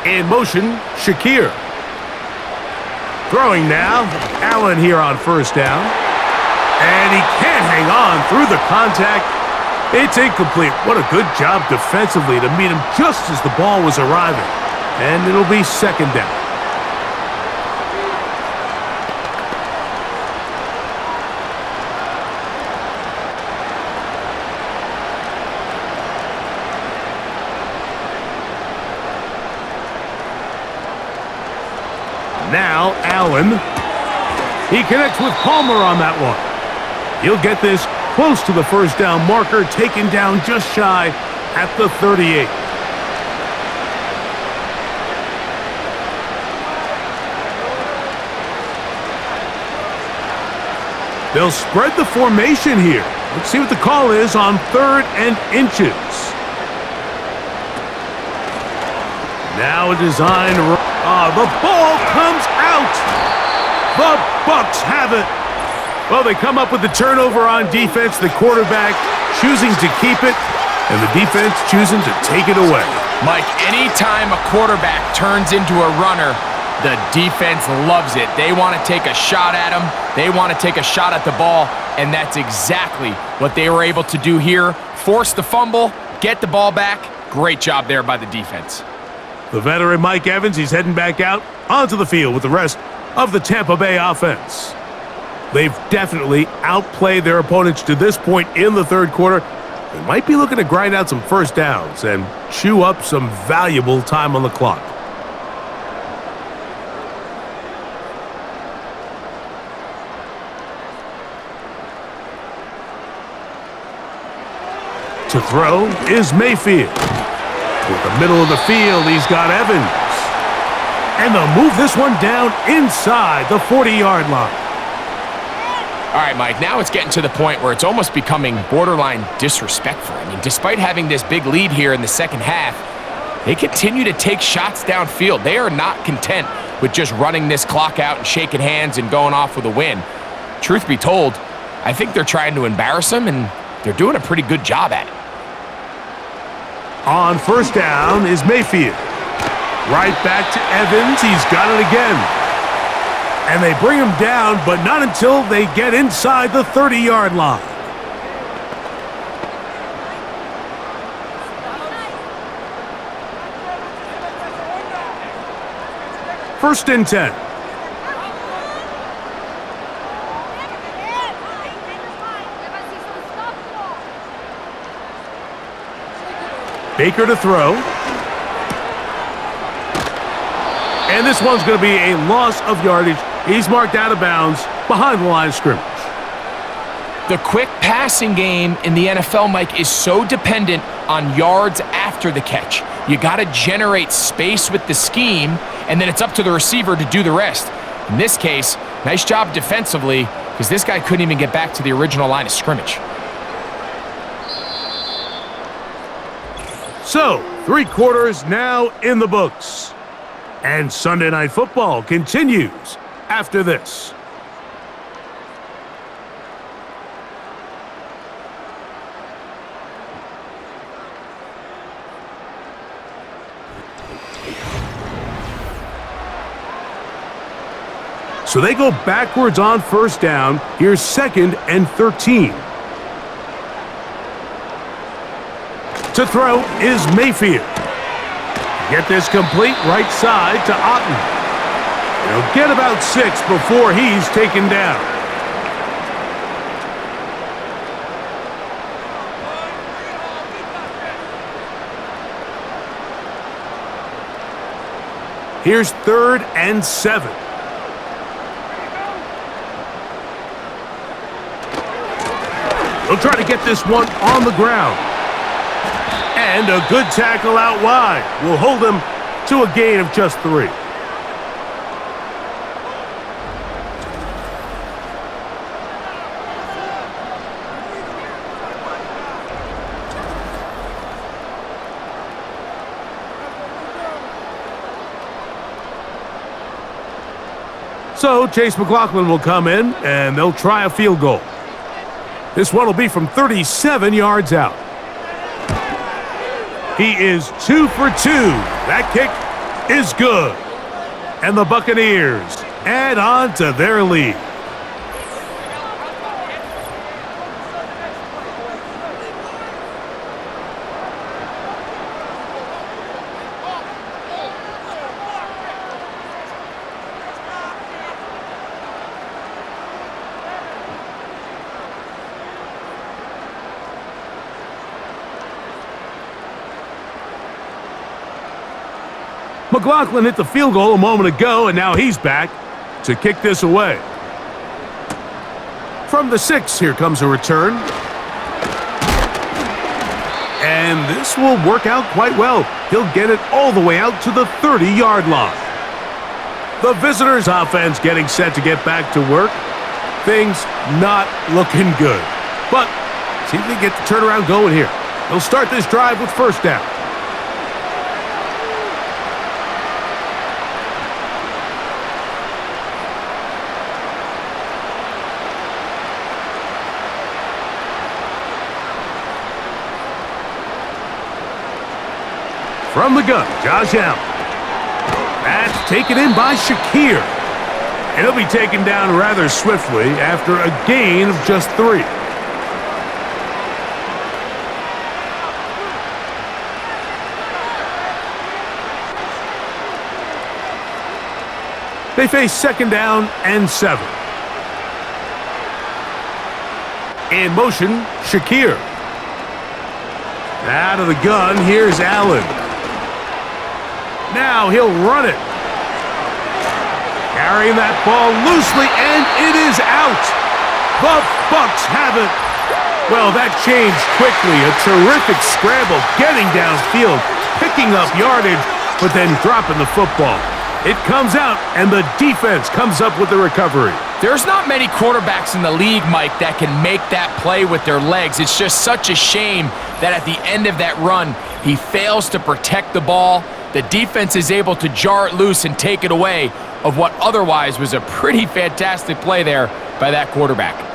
In motion, Shakir. Throwing now, Allen here on first down. And he can't hang on through the contact. It's incomplete. What a good job defensively to meet him just as the ball was arriving. And it'll be second down. Now Allen. He connects with Palmer on that one. He'll get this close to the first down marker, taken down just shy at the 38. They'll spread the formation here. Let's see what the call is on 3rd and inches. Now a design. The ball comes out. The Bucs have it. Well, they come up with the turnover on defense. The quarterback choosing to keep it, and the defense choosing to take it away. Mike, anytime a quarterback turns into a runner, the defense loves it. They want to take a shot at him. They want to take a shot at the ball, and that's exactly what they were able to do here. Force the fumble, get the ball back. Great job there by the defense. The veteran Mike Evans, he's heading back out onto the field with the rest of the Tampa Bay offense. They've definitely outplayed their opponents to this point in the third quarter. They might be looking to grind out some first downs and chew up some valuable time on the clock. To throw is Mayfield. With the middle of the field, he's got Evans. And they'll move this one down inside the 40-yard line. All right, Mike, now it's getting to the point where it's almost becoming borderline disrespectful. I mean, despite having this big lead here in the second half, they continue to take shots downfield. They are not content with just running this clock out and shaking hands and going off with a win. Truth be told, I think they're trying to embarrass them, and they're doing a pretty good job at it. On first down is Mayfield. Right back to Evans. He's got it again. And they bring him down, but not until they get inside the 30-yard line. First and 10. Baker to throw. And this one's going to be a loss of yardage. He's marked out of bounds behind the line of scrimmage. The quick passing game in the NFL, Mike, is so dependent on yards after the catch. You got to generate space with the scheme, and then it's up to the receiver to do the rest. In this case, nice job defensively, because this guy couldn't even get back to the original line of scrimmage. So, 3 quarters now in the books. And Sunday Night Football continues after this. So they go backwards on first down. Here's 2nd and 13. To throw is Mayfield. Get this complete right side to Otten. He'll get about 6 before he's taken down. Here's 3rd and 7. He'll try to get this one on the ground. And a good tackle out wide will hold him to a gain of just 3. So Chase McLaughlin will come in, and they'll try a field goal. This one will be from 37 yards out. He is 2 for 2. That kick is good. And the Buccaneers add on to their lead. McLaughlin hit the field goal a moment ago, and now he's back to kick this away. From the 6, here comes a return. And this will work out quite well. He'll get it all the way out to the 30-yard line. The visitors' offense getting set to get back to work. Things not looking good. But see if they get the turnaround going here. They'll start this drive with first down. From the gun, Josh Allen. That's taken in by Shakir. And he'll be taken down rather swiftly after a gain of just 3. They face second down and 7. In motion, Shakir. Out of the gun, here's Allen. Now he'll run it. Carrying that ball loosely, and it is out. The Bucs have it. Well, that changed quickly. A terrific scramble, getting downfield, picking up yardage, but then dropping the football. It comes out, and the defense comes up with the recovery. There's not many quarterbacks in the league, Mike, that can make that play with their legs. It's just such a shame that at the end of that run, he fails to protect the ball. The defense is able to jar it loose and take it away of what otherwise was a pretty fantastic play there by that quarterback.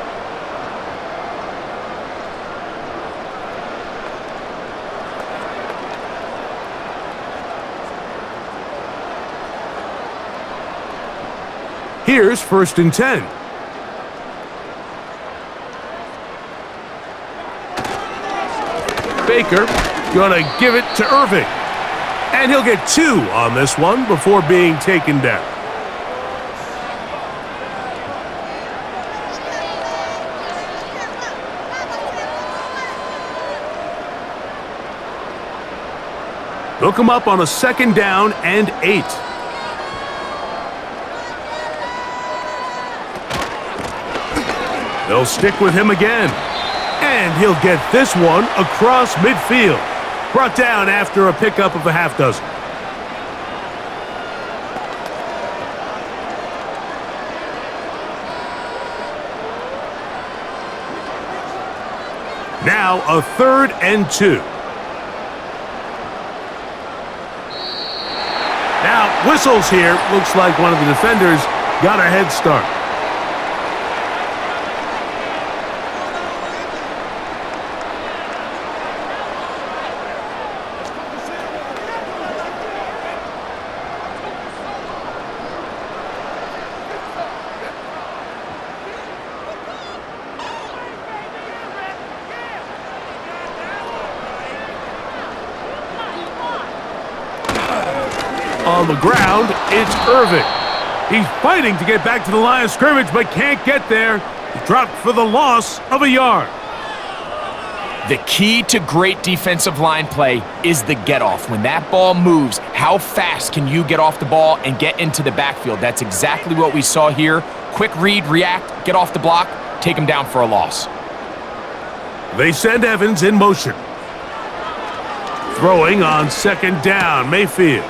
Here's first and 10. Baker gonna give it to Irving. And he'll get 2 on this one before being taken down. They'll come up on a second down and 8. They'll stick with him again. And he'll get this one across midfield. Brought down after a pickup of a half dozen. Now a 3rd and 2. Now whistles here. Looks like one of the defenders got a head start. On the ground, it's Irving. He's fighting to get back to the line of scrimmage, but can't get there. He dropped for the loss of a yard. The key to great defensive line play is the get-off. When that ball moves, how fast can you get off the ball and get into the backfield? That's exactly what we saw here. Quick read, react, get off the block, take him down for a loss. They send Evans in motion. Throwing on second down, Mayfield.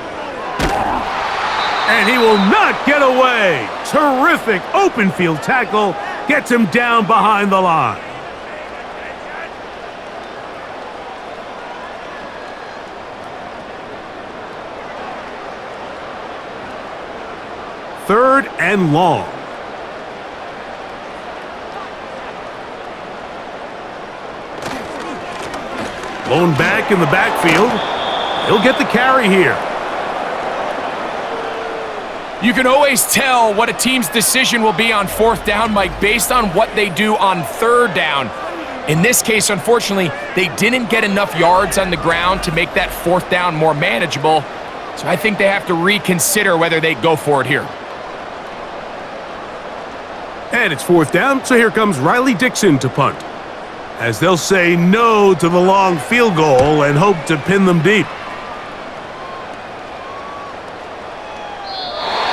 And he will not get away. Terrific open field tackle. Gets him down behind the line. Third and long. Blown back in the backfield. He'll get the carry here. You can always tell what a team's decision will be on 4th down, Mike, based on what they do on 3rd down. In this case, unfortunately, they didn't get enough yards on the ground to make that 4th down more manageable. So I think they have to reconsider whether they go for it here. And it's 4th down, so here comes Riley Dixon to punt, as they'll say no to the long field goal and hope to pin them deep.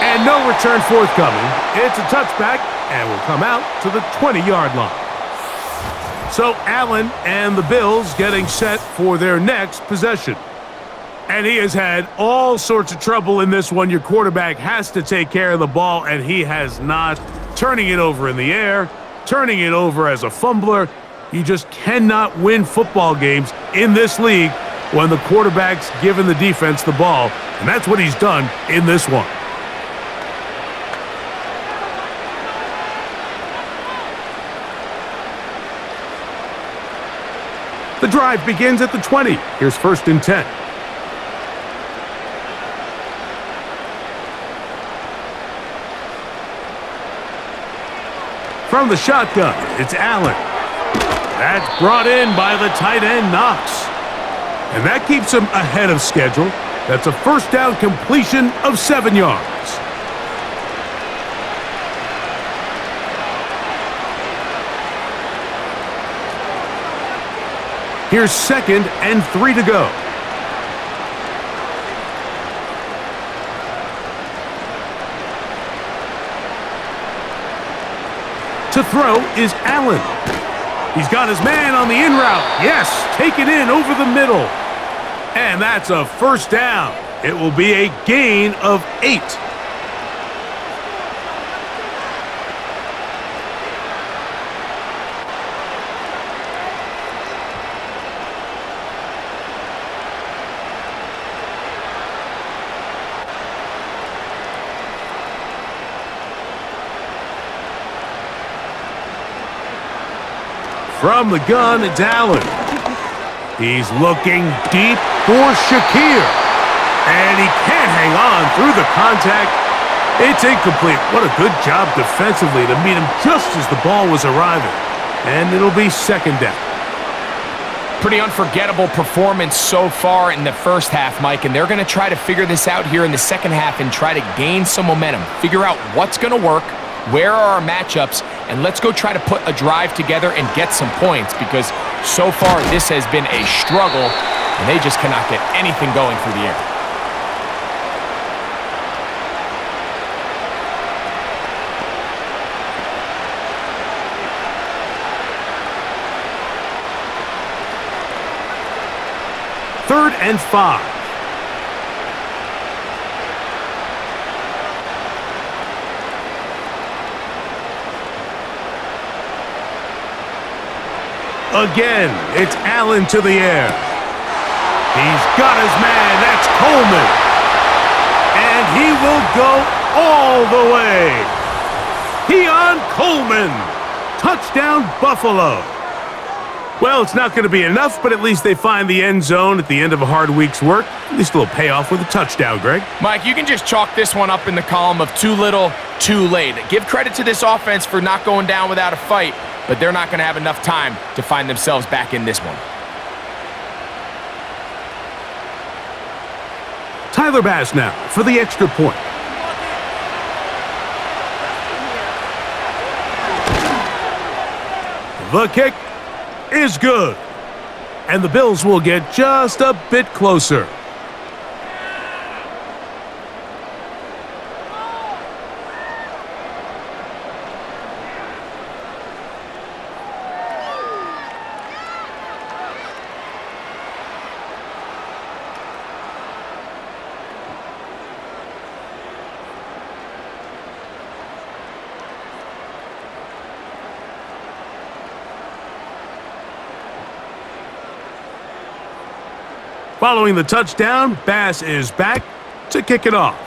And And no return forthcoming. It's a touchback and will come out to the 20-yard line. So Allen and the Bills getting set for their next possession. And he has had all sorts of trouble in this one. Your quarterback has to take care of the ball, and he has not. Turning it over in the air, turning it over as a fumbler. You just cannot win football games in this league when the quarterback's giving the defense the ball. And that's what he's done in this one. The drive begins at the 20. Here's 1st and 10. From the shotgun, it's Allen. That's brought in by the tight end, Knox. And that keeps him ahead of schedule. That's a first down completion of 7 yards. Here's 2nd and 3 to go. To throw is Allen. He's got his man on the in route. Yes, take it in over the middle. And that's a first down. It will be a gain of 8. From the gun, it's Allen. He's looking deep for Shakir. And he can't hang on through the contact. It's incomplete. What a good job defensively to meet him just as the ball was arriving. And it'll be 2nd down. Pretty unforgettable performance so far in the first half, Mike, and they're going to try to figure this out here in the second half and try to gain some momentum. Figure out what's going to work, where are our matchups, and let's go try to put a drive together and get some points, because so far this has been a struggle and they just cannot get anything going through the air. Third and 5. Again, it's Allen to the air. He's got his man. That's Coleman. And he will go all the way. Keon Coleman. Touchdown, Buffalo. Well, it's not going to be enough, but at least they find the end zone at the end of a hard week's work. At least a little payoff with a touchdown, Greg. Mike, you can just chalk this one up in the column of too little, too late. Give credit to this offense for not going down without a fight, but they're not going to have enough time to find themselves back in this one. Tyler Bass now for the extra point. The kick is good. And the Bills will get just a bit closer. Following the touchdown, Bass is back to kick it off.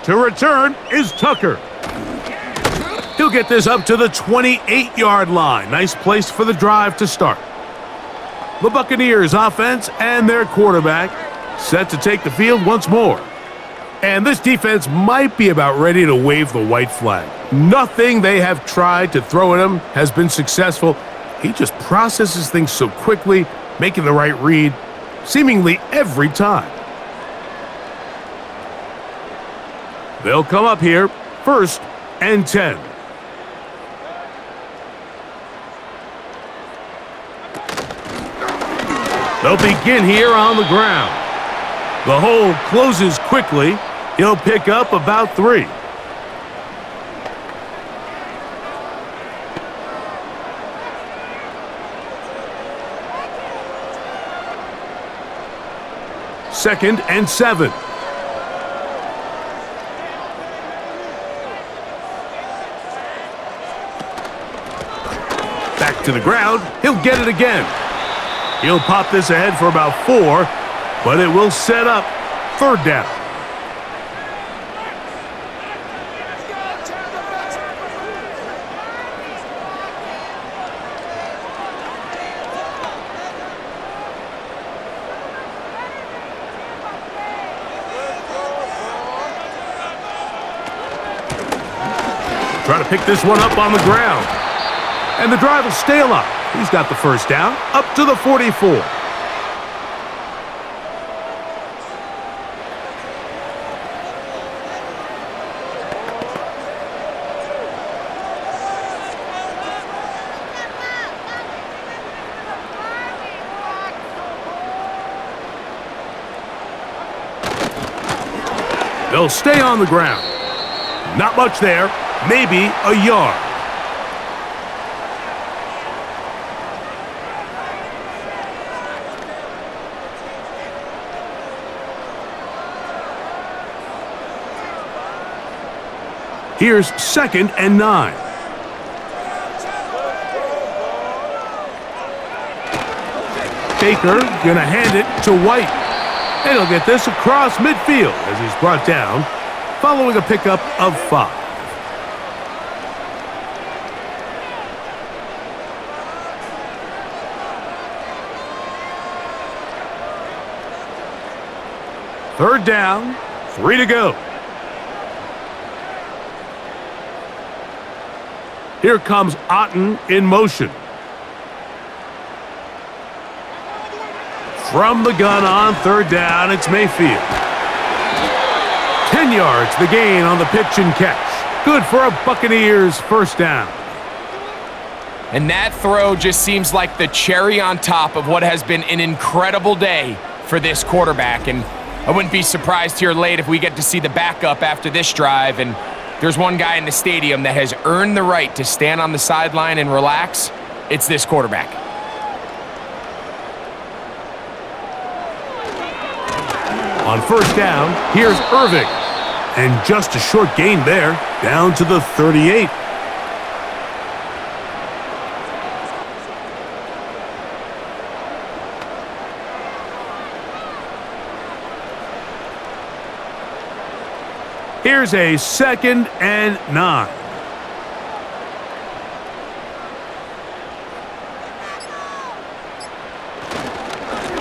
To return is Tucker. He'll get this up to the 28-yard line. Nice place for the drive to start. The Buccaneers offense and their quarterback set to take the field once more. And this defense might be about ready to wave the white flag. Nothing they have tried to throw at him has been successful. He just processes things so quickly, making the right read seemingly every time. They'll come up here, 1st and 10. They'll begin here on the ground. The hole closes quickly, He'll pick up about 3. Second and 7. Back to the ground. He'll get it again. He'll pop this ahead for about 4, but it will set up 3rd down. Try to pick this one up on the ground. And the drive will stay alive. He's got the 1st down up to the 44. They'll stay on the ground. Not much there. Maybe a yard. Here's 2nd and 9. Baker gonna hand it to White. And he'll get this across midfield as he's brought down, following a pickup of 5. Third down, 3 to go. Here comes Otten in motion. From the gun on 3rd down, it's Mayfield. 10 yards the gain on the pitch and catch. Good for a Buccaneers 1st down. And that throw just seems like the cherry on top of what has been an incredible day for this quarterback. And I wouldn't be surprised here late if we get to see the backup after this drive. And there's one guy in the stadium that has earned the right to stand on the sideline and relax. It's this quarterback. On 1st down, here's Irving. And just a short gain there, down to the 38. Here's a 2nd and 9.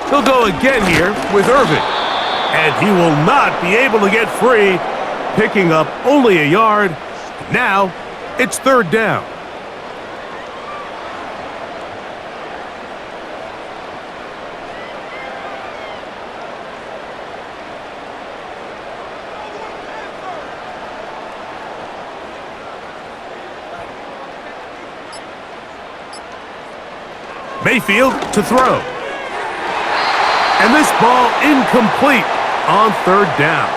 He'll go again here with Irving. And he will not be able to get free, picking up only a yard. Now it's 3rd down. Mayfield to throw. And this ball incomplete on 3rd down.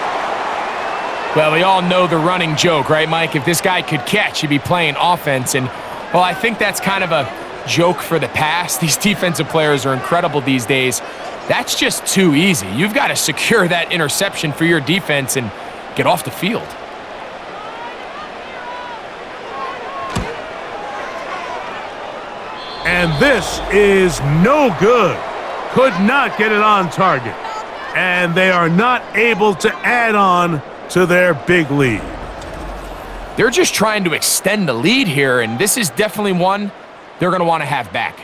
Well, we all know the running joke, right, Mike? If this guy could catch, he'd be playing offense. And, well, I think that's kind of a joke for the past. These defensive players are incredible these days. That's just too easy. You've got to secure that interception for your defense and get off the field. And this is no good. Could not get it on target. And they are not able to add on to their big lead. They're just trying to extend the lead here, and this is definitely one they're going to want to have back.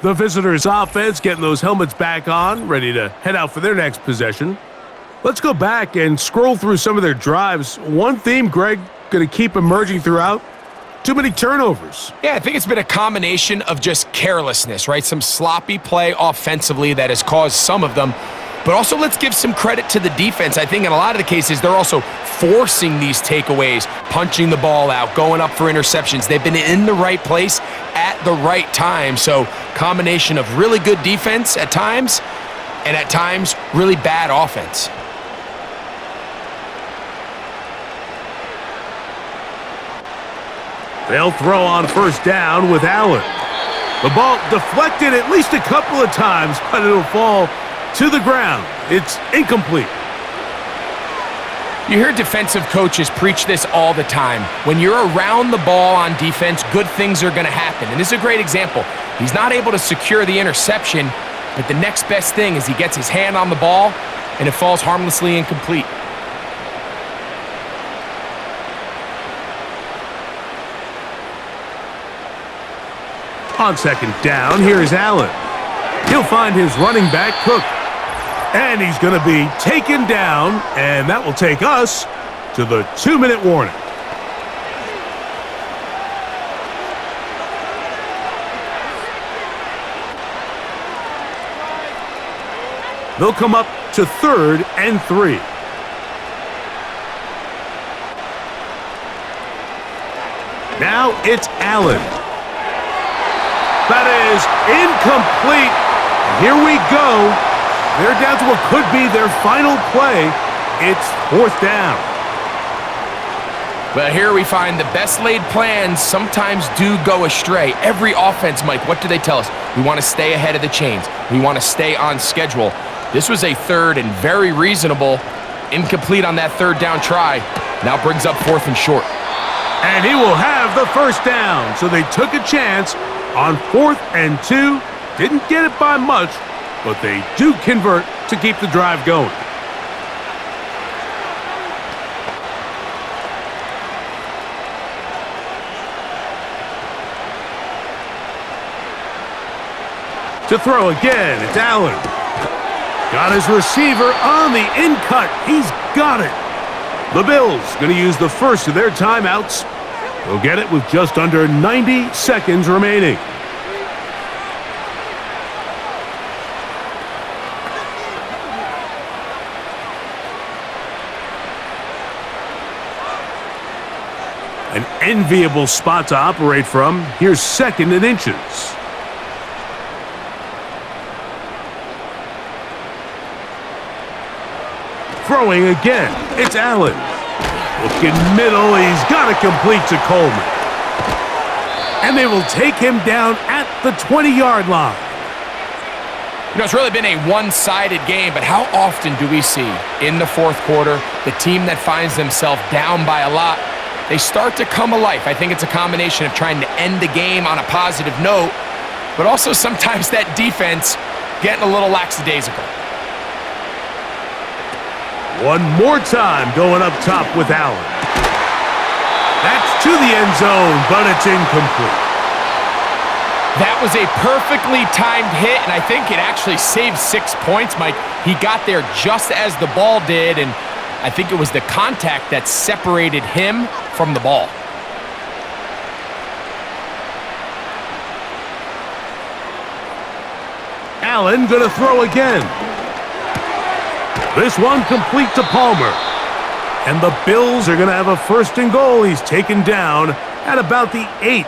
The visitors' offense getting those helmets back on, ready to head out for their next possession. Let's go back and scroll through some of their drives. One theme, Greg, going to keep emerging throughout. Too many turnovers. Yeah, I think it's been a combination of just carelessness, right? Some sloppy play offensively that has caused some of them. But also, let's give some credit to the defense. I think in a lot of the cases, they're also forcing these takeaways, punching the ball out, going up for interceptions. They've been in the right place at the right time. So, combination of really good defense at times, and at times, really bad offense. They'll throw on first down with Allen. The ball deflected at least a couple of times, but it'll fall to the ground. It's incomplete. You hear defensive coaches preach this all the time. When you're around the ball on defense, good things are going to happen. And this is a great example. He's not able to secure the interception, but the next best thing is he gets his hand on the ball, and it falls harmlessly incomplete. On second down, here's Allen. He'll find his running back, Cook. And he's going to be taken down, and that will take us to the 2-minute warning. They'll come up to 3rd and 3. Now it's Allen. That is incomplete. Here we go. They're down to what could be their final play. It's 4th down. Well, here we find the best laid plans sometimes do go astray. Every offense, Mike, what do they tell us? We want to stay ahead of the chains. We want to stay on schedule. This was a 3rd and very reasonable. Incomplete on that 3rd down try. Now brings up 4th and short. And he will have the first down. So they took a chance on 4th and 2. Didn't get it by much, but they do convert to keep the drive going. To throw again, it's Allen. Got his receiver on the in-cut. He's got it. The Bills going to use the first of their timeouts. They'll get it with just under 90 seconds remaining. An enviable spot to operate from. Here's 2nd and inches. Throwing again. It's Allen. Looking middle. He's got it complete to Coleman. And they will take him down at the 20-yard line. You know, it's really been a one-sided game, but how often do we see in the 4th quarter the team that finds themselves down by a lot, they start to come alive. I think it's a combination of trying to end the game on a positive note, but also sometimes that defense getting a little lackadaisical. One more time going up top with Allen. That's to the end zone, but it's incomplete. That was a perfectly timed hit, and I think it actually saved 6 points, Mike. He got there just as the ball did, and I think it was the contact that separated him from the ball. Allen gonna throw again. This one complete to Palmer. And the Bills are gonna have a 1st and goal. He's taken down at about the 8.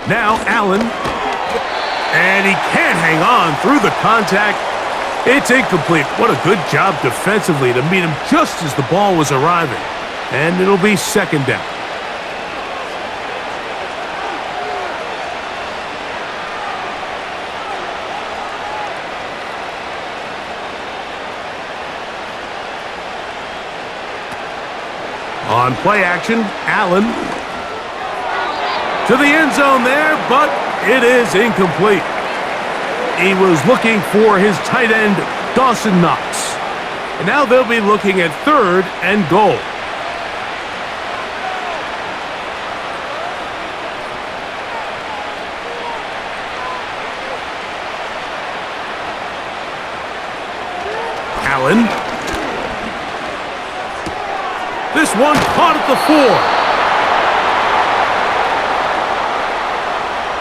Now Allen, and he can't hang on through the contact. It's incomplete. What a good job defensively to meet him just as the ball was arriving. And it'll be 2nd down. On play action, Allen. To the end zone there, but it is incomplete. He was looking for his tight end, Dawson Knox. And now they'll be looking at 3rd and goal. Allen. This one caught at the 4.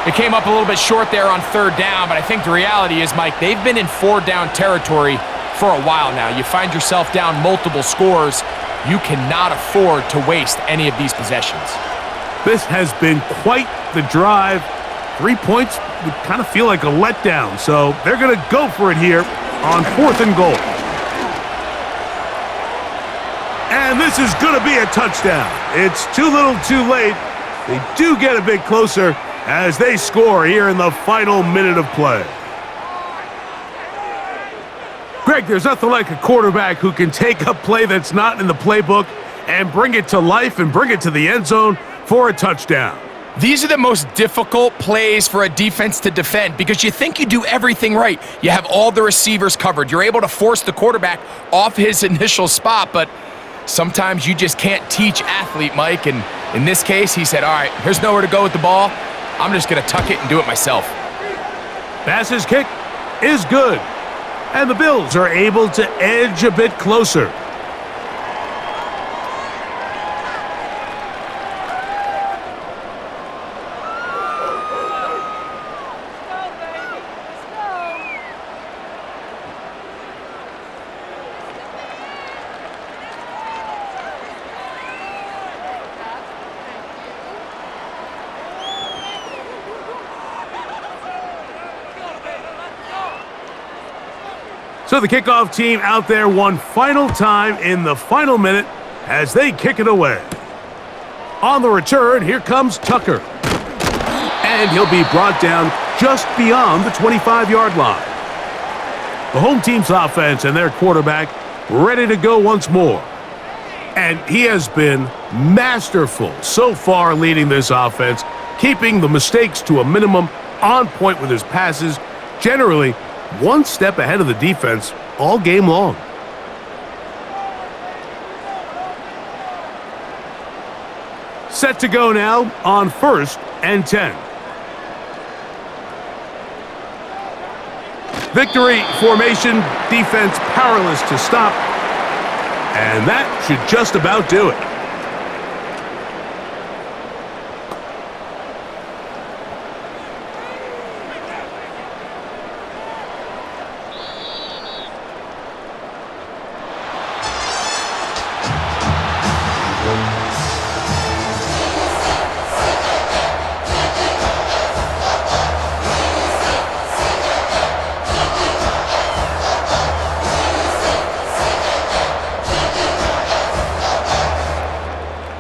It came up a little bit short there on 3rd down, but I think the reality is, Mike, they've been in 4th down territory for a while now. You find yourself down multiple scores. You cannot afford to waste any of these possessions. This has been quite the drive. 3 points would kind of feel like a letdown, so they're going to go for it here on 4th and goal. And this is going to be a touchdown. It's too little too late. They do get a bit closer as they score here in the final minute of play. Greg, there's nothing like a quarterback who can take a play that's not in the playbook and bring it to life and bring it to the end zone for a touchdown. These are the most difficult plays for a defense to defend because you think you do everything right. You have all the receivers covered. You're able to force the quarterback off his initial spot, but sometimes you just can't teach athlete, Mike. And in this case, he said, all right, here's nowhere to go with the ball. I'm just going to tuck it and do it myself. Pass's kick is good. And the Bills are able to edge a bit closer. So the kickoff team out there one final time in the final minute as they kick it away. On the return, here comes Tucker. And he'll be brought down just beyond the 25-yard line. The home team's offense and their quarterback ready to go once more. And he has been masterful so far leading this offense, keeping the mistakes to a minimum, on point with his passes, generally one step ahead of the defense all game long. Set to go now on 1st and 10. Victory formation, defense powerless to stop. And that should just about do it.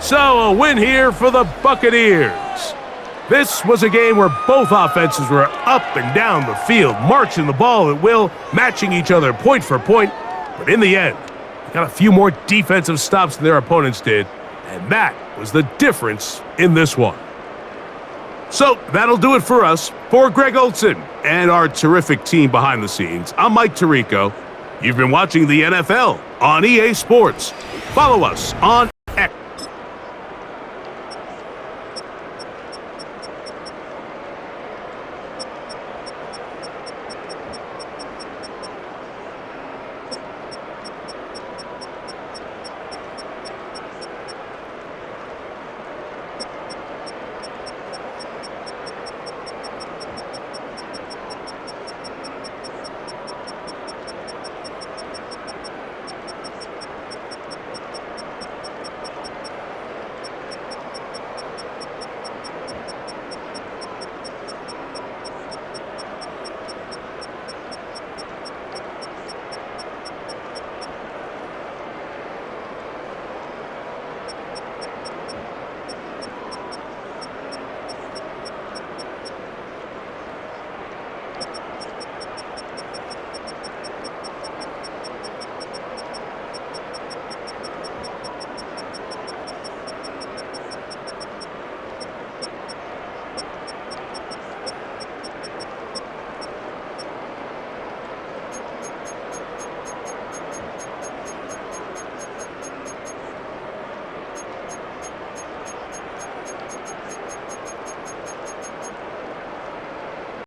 So a win here for the Buccaneers. This was a game where both offenses were up and down the field, marching the ball at will, matching each other point for point. But in the end, they got a few more defensive stops than their opponents did, and that was the difference in this one. So that'll do it for us. For Greg Olson and our terrific team behind the scenes, I'm Mike Tirico. You've been watching the NFL on EA Sports. Follow us on